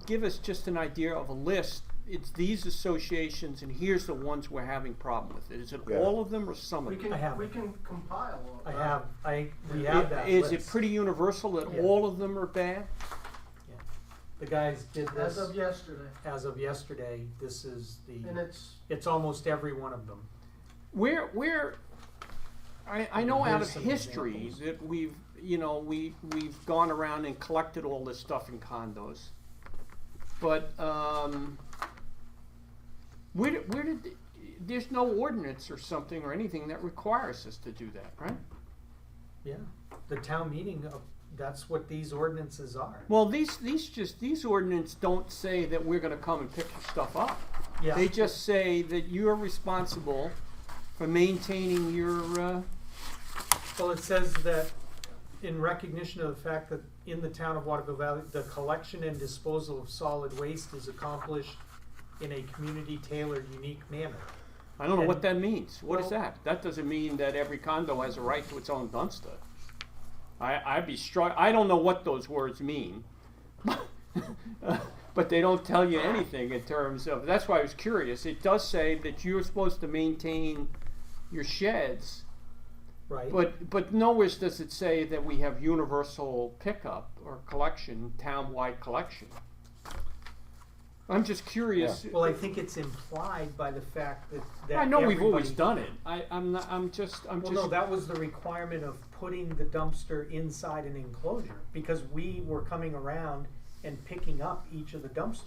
give us just an idea of a list? It's these associations, and here's the ones we're having problem with. Is it Yeah. all of them or some We of them? I have we it. can compile. We have that Is list. it pretty universal that Yeah. all of them are bad? The guys did this As of yesterday, as of yesterday. This is and it's almost every one of them. I know out of Here's some history examples. that we've gone around and collected all this stuff in condos, but there's no ordinance or something or anything that requires us to do that, right? Yeah, the town meeting, that's what these ordinances are. Well, these ordinances don't say that we're gonna come and pick your stuff up. Yeah. They just say that you're responsible for maintaining your, Well, it says that in recognition of the fact that in the town of Waterville Valley, the collection and disposal of solid waste is accomplished in a community-tailored, unique manner. I don't know what And- that means. What is well- that? That doesn't mean that every condo has a right to its own dumpster. I'd be struck, I don't know what those words mean. But they don't tell you anything in terms of, that's why I was curious. It does say that you're supposed to maintain your sheds, Right? but nowhere does it say that we have universal pickup or collection, town-wide collection. I'm just curious. Well, I think it's implied by the fact that I know we've always everybody- done it. I'm just. Well, no, that was the requirement of putting the dumpster inside an enclosure, because we were coming around and picking up each of the dumpsters.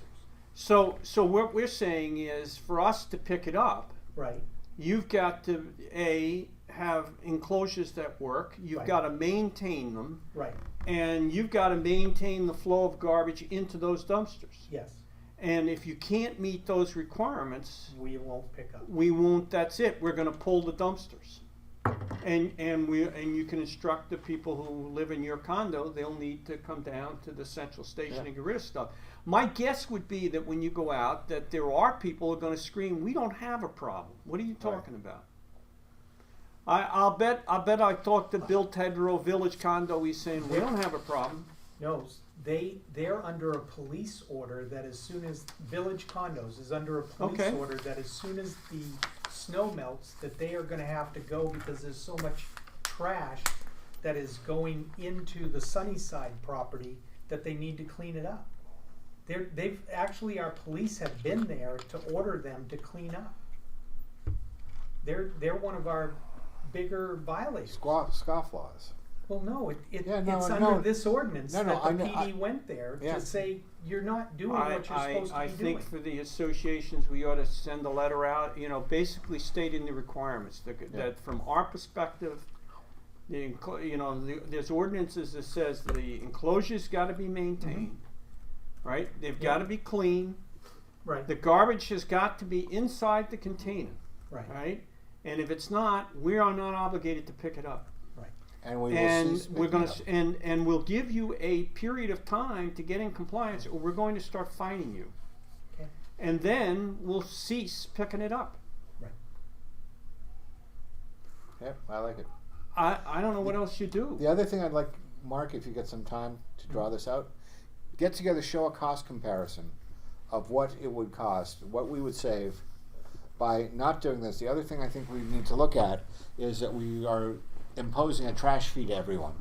So what we're saying is, for us to pick it up, Right, you've got to have enclosures that work. You've Right. got to maintain them, right, and you've got to maintain the flow of garbage into those dumpsters. yes. And if you can't meet those requirements, We won't pick up. we won't, that's it, we're gonna pull the dumpsters. And you can instruct the people who live in your condo, they'll need to come down to the central station Yeah. and get rid of stuff. My guess would be that when you go out, that there are people who are gonna scream, we don't have a problem, what are you talking about? I'll bet I talked to Bill Tedrow, Village Condo, he's saying, we don't have a problem. No, they're under a police order that as soon as, Village Condos is under a police Okay. order that as soon as the snow melts, that they are gonna have to go because there's so much trash that is going into the Sunnyside property that they need to clean it up. They've, actually, our police have been there to order them to clean up. They're one of our bigger violators. Scofflaws. Well, no, Yeah, no, it's no. under this ordinance No, no, that I the know, PD went there yeah. to say, you're not doing what you're supposed to I be doing. think for the associations, we ought to send a letter out, basically stating the requirements, that from our perspective, there's ordinances that says the enclosure's gotta be maintained, right? They've Yeah. gotta be clean, Right, the garbage has got to be inside the container, right, right? And if it's not, we are not obligated to pick it up. And we will And cease we're picking gonna, up. and we'll give you a period of time to get in compliance, or we're going to start fining you. okay, And then we'll cease picking it up. Yep, I like it. I don't know what else you do. The other thing I'd like, Mark, if you get some time to draw this out, get together, show a cost comparison of what it would cost, what we would save by not doing this. The other thing I think we need to look at is that we are imposing a trash fee to everyone.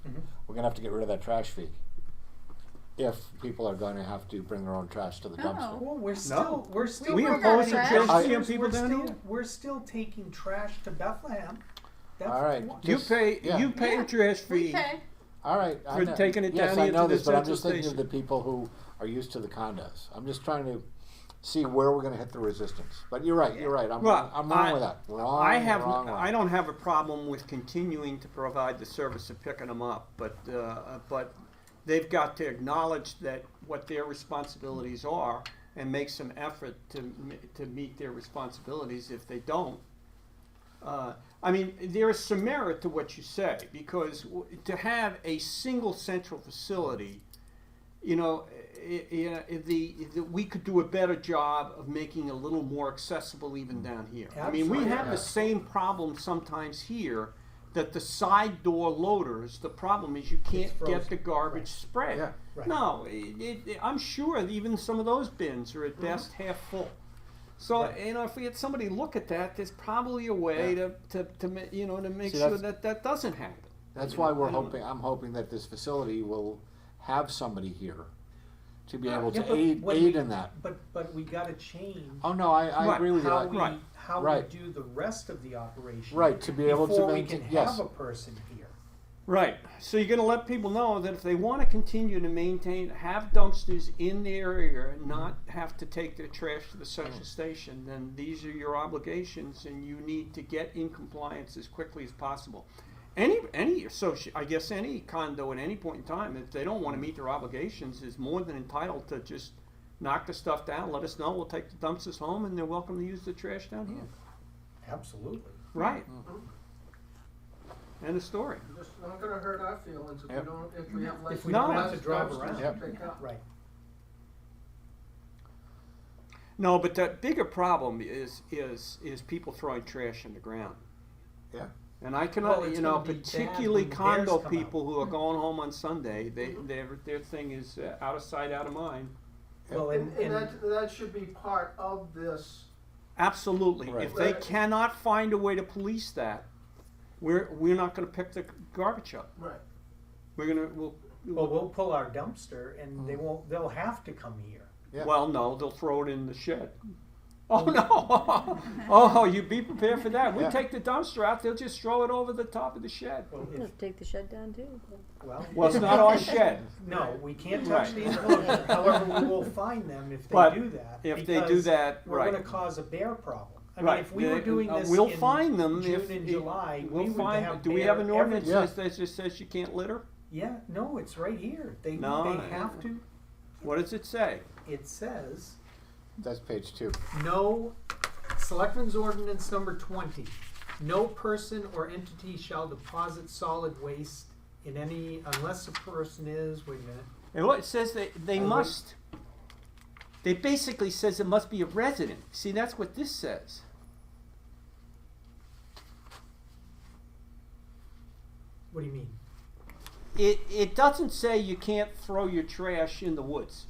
Mhm. We're gonna have to get rid of that trash fee if people are going to have to bring their own trash to the No. dumpster. well, we're still. We bring impose our a trash. trash fee on people We're down still- here. We're still taking trash to Bethlehem. That's All right. what- You Just- pay, yeah. you pay a Yeah, trash We fee. pay. All right. I For know. taking it yes, down I here know to the this, but I'm central just thinking station. of the people who are used to the condos. I'm just trying to see where we're going to hit the resistance. But you're right. You're right. I'm Well, wrong with that. Wrong. Wrong. I don't have a problem with continuing to provide the service of picking them up, but they've got to acknowledge that what their responsibilities are and make some effort to meet their responsibilities. If they don't, there is some merit to what you say, because to have a single central facility, we could do a better job of making it a little more accessible even down here. We have the same problem sometimes here, that the side door loaders, the problem is you can't It's get frozen. the garbage Right. spread. Yeah. Right. No, I'm sure even some of those bins are at best half full. So, Right. if we had somebody look at that, there's probably a way to make See, sure that's- that doesn't happen. That's You why know, we're I don't hoping. I'm hoping that this facility will have somebody here to be able Yeah, to but aid when aid we- in that. But we gotta change Oh no, I Right. agree with you. how we, Right. how Right. we do the rest of the operation. Right, to be able to Before we maintain. can Yes. have a person here. Right. So you're going to let people know that if they want to continue to have dumpsters in the area and not have to take their trash to the central station, then these are your obligations, and you need to get in compliance as quickly as possible. Any I guess any condo at any point in time, if they don't want to meet their obligations, is more than entitled to just knock the stuff down, let us know, we'll take the dumpsters home, and they're welcome to use the trash down here. Absolutely. Right. End of story. Just not gonna hurt our feelings if Yep. if we have less. If we don't less have to drive dumpsters around. to Yep. pick up. Right. No, but the bigger problem is people throwing trash in the ground. Yeah. And I cannot, Well, it's gonna be bad particularly when the bears condo come people who are going home on Sunday, their thing is out of sight, out of mind. Well, And that should be part of this. Absolutely. Right. If they Right. cannot find a way to police that, we're not going to pick the garbage up. Right. well, we'll pull our dumpster and they'll have to come here. Yeah. Well, no, they'll throw it in the shed. Oh no! Oh, you be prepared for that. We Yeah. take the dumpster out; they'll just throw it over the top of the shed. Well, You'll take the shed down too. Well, it's not our shed. No, we can't touch Right. the enclosure. However, we will fine them if they But do that. if they do because that, we're right. gonna cause a bear problem. I Right. mean, if we were doing this we'll in fine them June if and July, we'll we would fine. have Do we have bear an ordinance Yeah. that just says you can't litter? Yeah, no, it's right here. They No, have to What does it say? It says, That's page 2. no, Selectmen's Ordinance number 20, no person or entity shall deposit solid waste in any, unless a person is, wait a minute, And what it says they Oh, wait. must. They basically says it must be a resident. See, that's what this says. what do you mean? It doesn't say you can't throw your trash in the woods.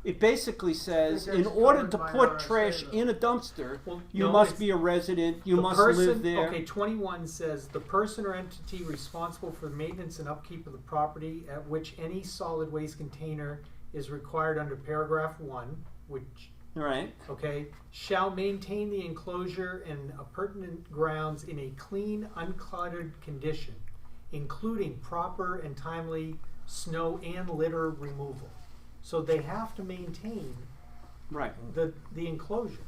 It basically says, in that's order covered to by put RSA trash though. in a dumpster, Well, you no, must it's- be a resident, you The must person- live there. Okay, 21 says, the person or entity responsible for the maintenance and upkeep of the property at which any solid waste container is required under paragraph 1, which, Right. okay, shall maintain the enclosure and appurtenant grounds in a clean, uncluttered condition, including proper and timely snow and litter removal. So they have to maintain Right. the enclosure.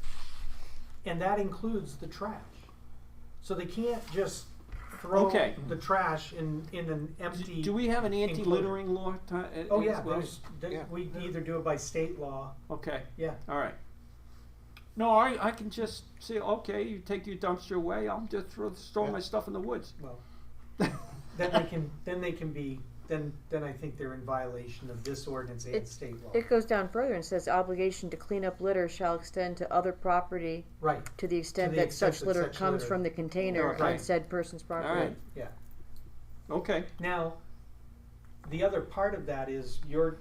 And that includes the trash. So they can't just throw Okay. the trash in an empty. Do we have an anti-littering law? Oh yeah, as well? Yeah. we either do it by state law. Okay. Yeah. All right. No, I can just say, okay, you take your dumpster away. I'll just store Yeah. my stuff in the woods. Well, then they can be. Then I think they're in violation of this ordinance and It's- state law. It goes down further and says obligation to clean up litter shall extend to other property Right. to the extent the that extent such that litter such comes litter- from the container Okay. on said person's property. All right. Yeah. Okay. Now, the other part of that is you're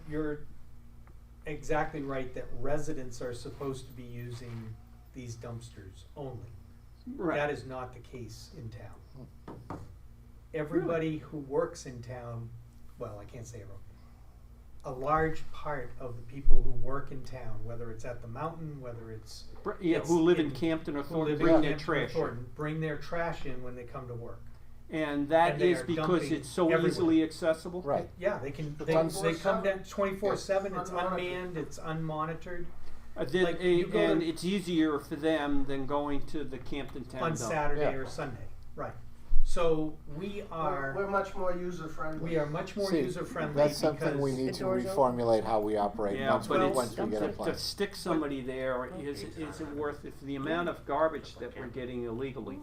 exactly right that residents are supposed to be using these dumpsters only. Right. That is not the case in town. Everybody who works in town, well, I can't say everyone. A large part of the people who work in town, whether it's at the mountain, whether it's Yeah, it's who live in in- Campton or who Thornton, live bring in their Hampton or trash in. Thornton, bring their trash in when they come to work. And that And they is are because dumping it's so everywhere. easily accessible? Right. Yeah, they can. It's They come 24/7. down 24/7. It's Unmonitored. unmanned. It's unmonitored. Like, you go and to- it's easier for them than going to the Campton Town On dump. Saturday Yeah. or Sunday, right? So we are We're much more user friendly. we are much more See, user friendly. That's something we because need The to doors reformulate how we operate Yeah, once but we, it's- once we get a to- plan. To stick somebody there, is it worth it for the amount of garbage that we're getting illegally?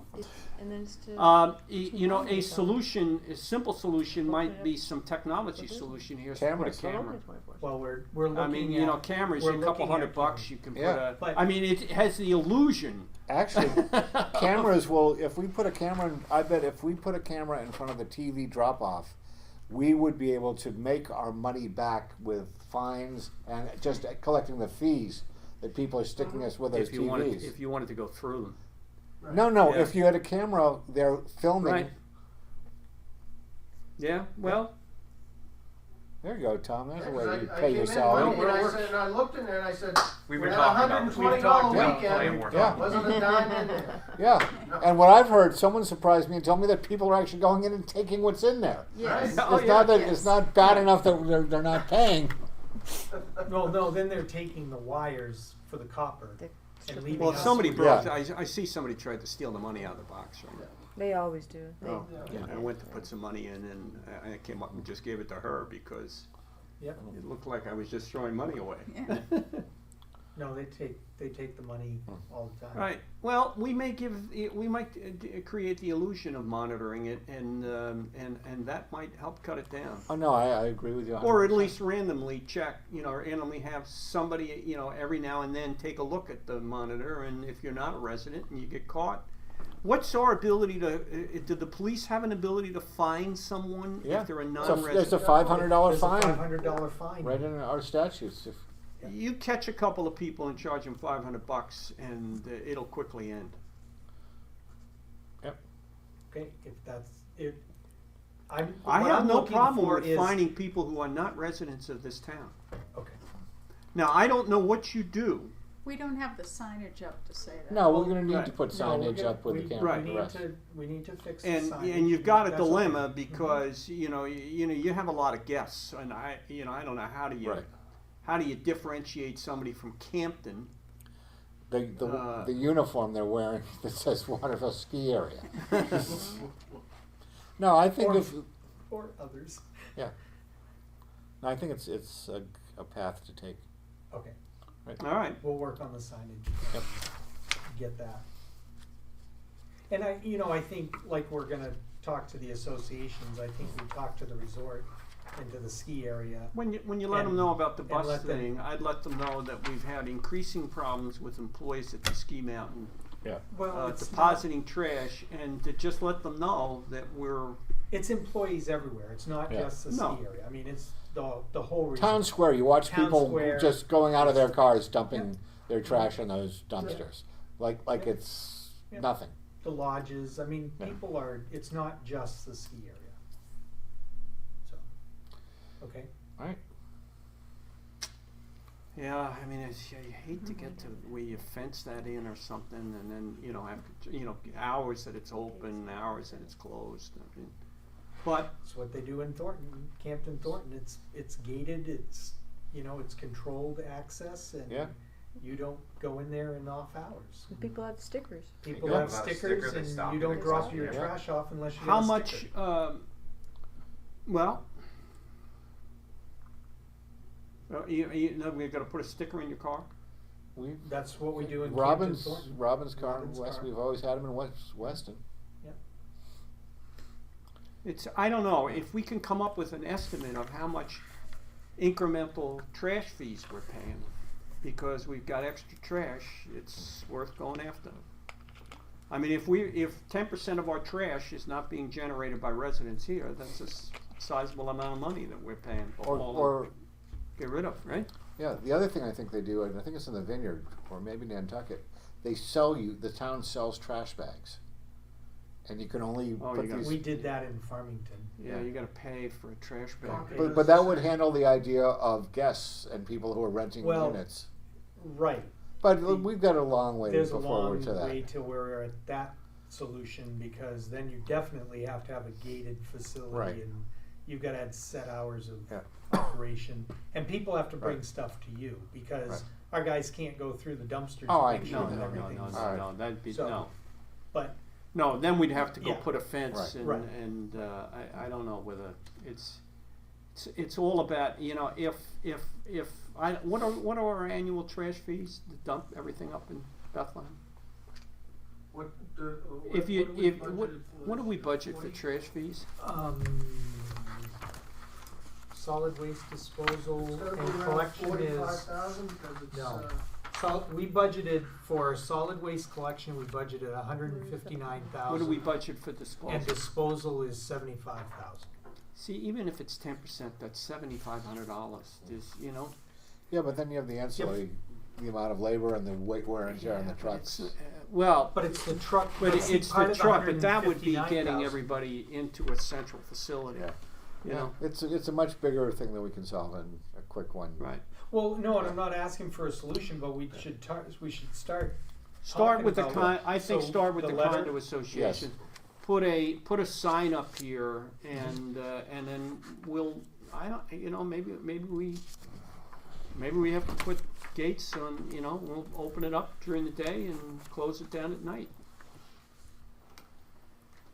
And then it's to. You know, a solution, a simple solution might be some technology solution here, so put a Cameras. camera. well, we're looking I mean, at, you know, cameras, we're a couple looking at $100, you can put Yeah. a, But- I mean, it has the illusion. Actually, cameras will, if we put a camera, I bet if we put a camera in front of the TV drop-off, we would be able to make our money back with fines and just collecting the fees that people are sticking us with those If you wanted, TVs. if you wanted to go through them. Right. No, Yeah. if you had a camera there filming, Right. Yeah, well, there you go, Tom, there's a way I to came pay in your one salary. week and I said, and I looked in there and I said, We've we been had talking about $120 we've talked about weekend, playing more Yeah. wasn't a dime in there. Yeah, and what I've heard, someone surprised me and told me that people are actually going in and taking what's in there. Yes. Right. Oh, It's yeah. not that, Yes. it's not bad enough that they're not paying. well, no, then they're taking the wires for the copper The- and leaving well, if us somebody with- broke, Yeah. I see somebody tried to steal the money out of the box, right? They always do. They, Oh, Yeah. I went to put some money in and I came up and just gave it to her because Yep. it looked like I was just throwing money away. Yeah. No, they take the money all the time. Right. Well, we might create the illusion of monitoring it, and that might help cut it down. Oh, no, I agree with you. Or at 100%. least randomly check, or randomly have somebody, every now and then take a look at the monitor, and if you're not a resident and you get caught, what's our ability to? Did the police have an ability to fine someone Yeah. if they're a So non-resident? there's a $500 There's a fine $500 fine. right in our statutes. If, You catch a couple of people and charge them $500, and it'll quickly end. Okay, if that's it. I'm. I what have I'm no looking problem for with is- finding people who are not residents of this town. Okay. Now, I don't know what you do. We don't have the signage up to say that. no, we're going to need Right. to put No, we're signage gonna- up with we- the camera. Right. and the rest. We need to fix the And signage. you've got a That's okay. dilemma because you have a lot of guests, and I don't know how do you differentiate somebody from Campton? The uniform they're wearing that says Waterville Ski Area. No, I think Or- if Or others. no, No, I think it's a path to take. Okay, All right. we'll work on the signage. Yep. Get that. And I think like we're gonna talk to the associations, I think we talk to the resort and to the ski area. When you let them And- know about the and bus let them- thing, I'd let them know that we've had increasing problems with employees at the ski mountain Yeah. Well, it's depositing trash, and to just let them know that it's employees everywhere, it's not Yeah. just the No. ski area, I mean, it's the whole resort. Town Square, you watch Town people Square. just going out of their cars, dumping their trash in those dumpsters, like it's Yeah. nothing. The lodges, I mean, Yeah. people it's not just the ski area. So, okay, All right. Yeah, I mean, you hate to get to where you fence that in or something, and then after hours that it's open, hours that it's closed. I mean, but that's what they do in Thornton, Campton Thornton, it's gated, it's controlled access, and Yeah. you don't go in there in off hours. People have stickers. People Yeah. have Without a stickers, sticker, they and stop you you. don't drop your Yeah. trash off unless you how have a much? sticker. Well, we've got to put a sticker in your car. That's what we do in Campton Robin's Thornton. Robin's car in Robin's West. car. We've always had them in Weston. I don't know if we can come up with an estimate of how much incremental trash fees we're paying, because we've got extra trash. It's worth going after. I mean, if 10% of our trash is not being generated by residents here, that's a sizable amount of money that we're paying for all Or get rid of, right? yeah, the other thing I think they do, and I think it's in the Vineyard or maybe Nantucket, the town sells trash bags, and you can only Oh, put you got- these. We did that in Farmington. Yeah, you got to pay for a trash bag. Okay. But that would handle the idea of guests and people who are renting Well, units. Right. But we've got a long way There's a before we're long to that. way till we're at that solution, because then you definitely have to have a gated facility, Right. and you've got to have set hours of Yeah. operation, and people have to bring Right. stuff to you, because Right. our guys can't go through the dumpsters Oh, to I make No, sure no, that no, no, everything's. All right. no, that'd be So- no. But No, then we'd have to go Yeah. put a fence, Right. and Right. and I don't know whether it's all about what are our annual trash fees to dump everything up in Bethlehem? What If do we budget for? what do we budget for 40? trash fees? solid waste disposal It's gonna be and around collection is, 45,000 because it's, No. we budgeted for solid waste collection, we budgeted $159,000. What do we budget for disposal? And disposal is $75,000. See, even if it's 10%, that's $7,500. Yeah, but then you have the ancillary, the amount of labor and the weight wear and tear on the but trucks. it's, well, But it's the truck. but see, it's part the of truck. But that would be getting 159,000. everybody into a central facility. Yeah. You know, It's a much bigger thing that we can solve in a quick one. right? Well, no, and I'm not asking for a solution, but we should start. Start talking with the about I think so start with the letter- condo association. Put a sign up here, and then we'll maybe we have to put gates on. We'll open it up during the day and close it down at night.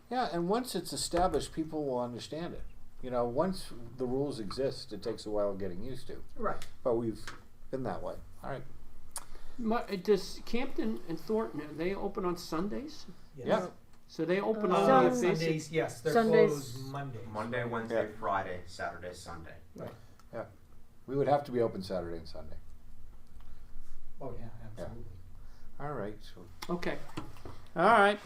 Yeah, and once it's established, people will understand it. Once the rules exist, it takes a while getting used to. Right. But we've been that way. All right. Does Campton and Thornton, are they open on Sundays? Yes. Yeah. So they open Uh, only if Sundays, yes, they're Sundays- closed Mondays. Monday, Wednesday, Yeah. Friday, Saturday, Sunday. We would have to be open Saturday and Sunday. Oh, yeah, absolutely. All right. So Okay. All right.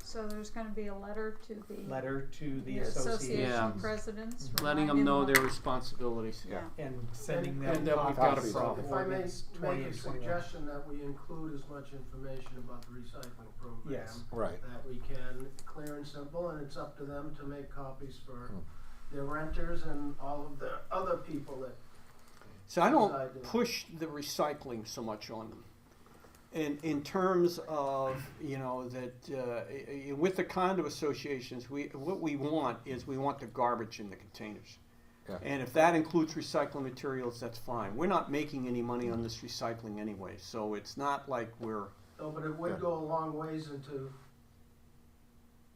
So there's gonna be a letter to the Letter to the association association Yeah. presidents. Letting them reminding know them- their responsibilities. Yeah. and sending And- them and that we've got a copies of problem. If I may ordinance 20 make a and 21. suggestion that we include as much information about the recycling program. Yes. right. That we can, clear and simple, and it's up to them to make copies for Hmm. their renters and all of the other people that, So I don't Decide to- push the recycling so much on them. In terms of, that with the condo associations, what we want is we want the garbage in the containers. Yeah. And if that includes recycling materials, that's fine. We're not making any money on this recycling anyway, so it's not like we're, but it would Yeah. go a long ways into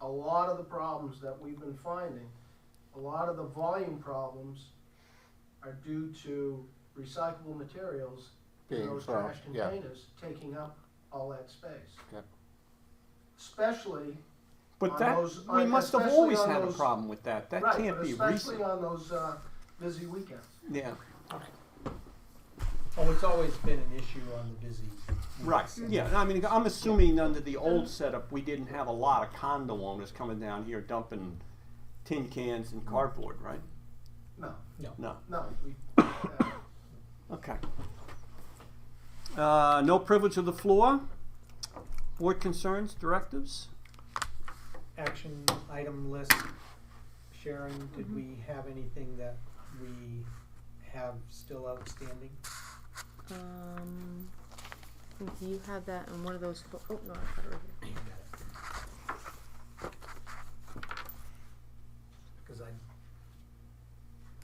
a lot of the problems that we've been finding a lot of the volume problems are due to recyclable materials in Being those thrown, trash yeah. containers taking up all that space. Yep. Especially, But on that, those- we must have especially always on had a those- problem with that. That right, can't but be especially recent. on those, busy weekends. Yeah, Oh, it's always been an issue on the busy right, weeks. yeah, I mean, I'm assuming under the old setup, we didn't have a lot of condo owners coming down here dumping tin cans and cardboard, right? No, No, no, okay. No privilege of the floor. Board concerns, directives? Action item list, Sharon, did we have anything that we have still outstanding? I think you have that in one of those, oh, no, I got it right here. You got it. Cause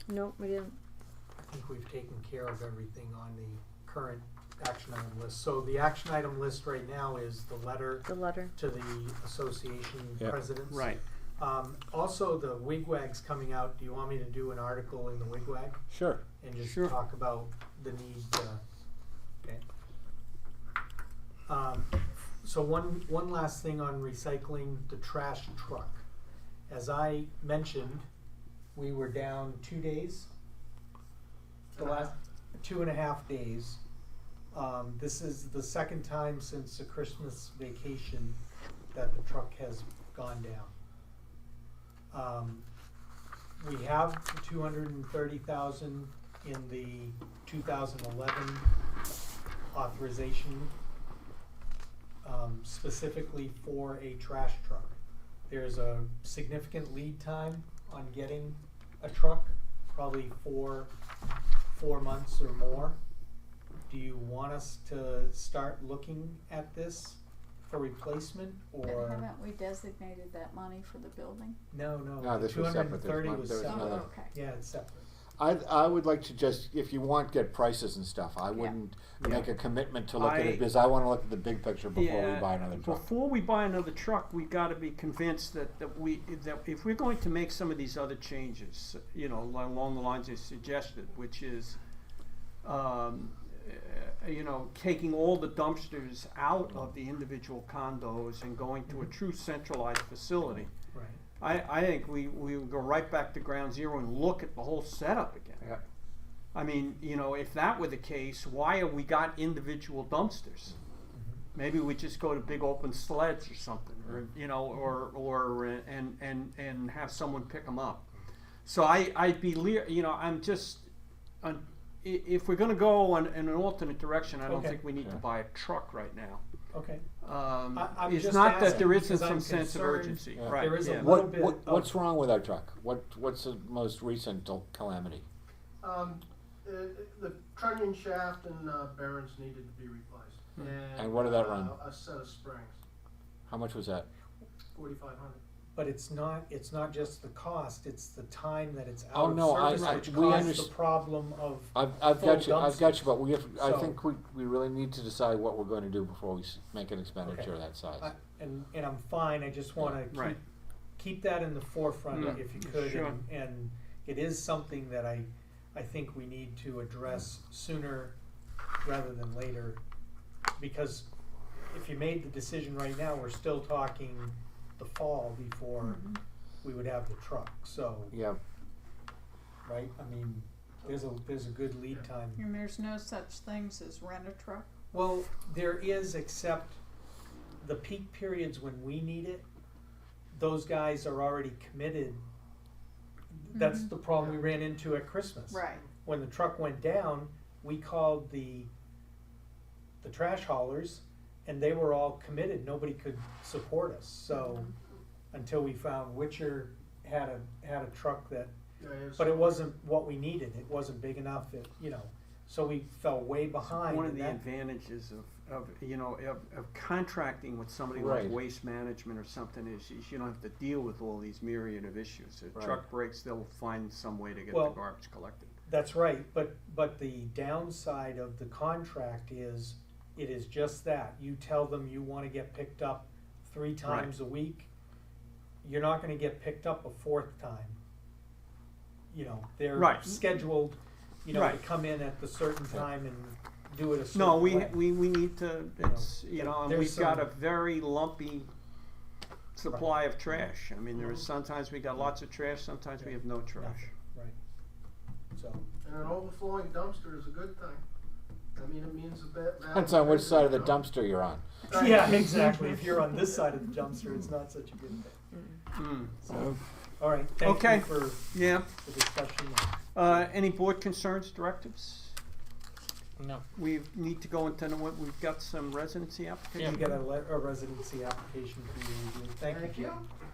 No, we didn't. I think we've taken care of everything on the current action item list. So the action item list right now is the letter The letter. to the association Yep. presidents. Right. Also, the wigwag's coming out. Do you want me to do an article in the wigwag Sure. and just Sure. talk about the need to, okay? So one last thing on recycling the trash truck. As I mentioned, we were down 2 days. The last 2.5 days. This is the second time since the Christmas vacation that the truck has gone down. We have the 230,000 in the 2011 authorization, specifically for a trash truck. There's a significant lead time on getting a truck, probably four months or more. Do you want us to start looking at this for replacement, But or? haven't we designated that money for the building? No, No, the this was separate. There's 230 one- was there was separate. another. Okay. Yeah, it's separate. I would like to just, if you want, get prices and stuff. I wouldn't make a commitment to look at it because I wanna look at the big picture before we buy another truck. Before we buy another truck, we gotta be convinced that if we're going to make some of these other changes, you know, along the lines you suggested, which is, you know, taking all the dumpsters out of the individual condos and going to a true centralized facility. Right. I think we would go right back to ground zero and look at the whole setup again. Yeah. I mean, you know, if that were the case, why have we got individual dumpsters? Maybe we just go to big open sleds or something, or you know, and have someone pick them up. So I'd be, you know, I'm just, if we're going to go in an alternate direction, I don't Okay. think we need to buy a truck right now. Okay. I'm It's just not that asking there isn't because some I'm sense of concerned urgency, Yeah. right? there is a yeah. little bit What's of- wrong with our truck? What's the most recent calamity? The trunnion shaft and bearings needed to be replaced. And what did that run? A set of springs, How much was that? 4,500. But it's not just the cost, it's the time that it's Oh, out no, of service, which we caused the underst- problem of, I've full got you, dumpsters. but we have, I So- think we really need to decide what we're going to do before we make an expenditure of that size. and I'm fine, I just wanna Right. keep that in the forefront Yeah, if you could, sure. and it is something that I think we need to address sooner rather than later, because if you made the decision right now, we're still talking the fall before we would have the truck, so, Yeah, right, I mean, there's a good lead time. And there's no such things as rent a truck? Well, there is, except the peak periods when we need it, those guys are already committed. That's the problem we ran into at Christmas. Right. When the truck went down, we called the trash haulers, and they were all committed, nobody could support us, so, until we found Witcher had a truck that, but it wasn't what we needed, it wasn't big enough, you know, so we fell way behind. One of and the that- advantages of you know of contracting with somebody Right. like Waste Management or something is you don't have to deal with all these myriad of issues. If a Right. truck breaks, they'll find some way to get Well, the garbage collected. That's right, but the downside of the contract is, it is just that, you tell them you wanna get picked up 3 times a week, you're not gonna get picked up a 4th time. you know, they're Right. scheduled, you know, to Right. come in at the certain time and do it a certain No, way. we need to, it's, you know, and There's we've got a some- very lumpy supply of trash. I mean, sometimes we got lots of trash, sometimes we have no trash. Nothing, right. So, And an overflowing dumpster is a good thing. I mean, it means a bit. Depends on which side of the dumpster you're on. yeah, exactly. If you're on this side of the dumpster, it's not such a good thing. Mm. So, all right, thank Okay. you for Yeah, the discussion. any board concerns, directives? No. We need to go into, we've got some residency We applications. got a residency application for you to review. Thank you, Thank Jim. you.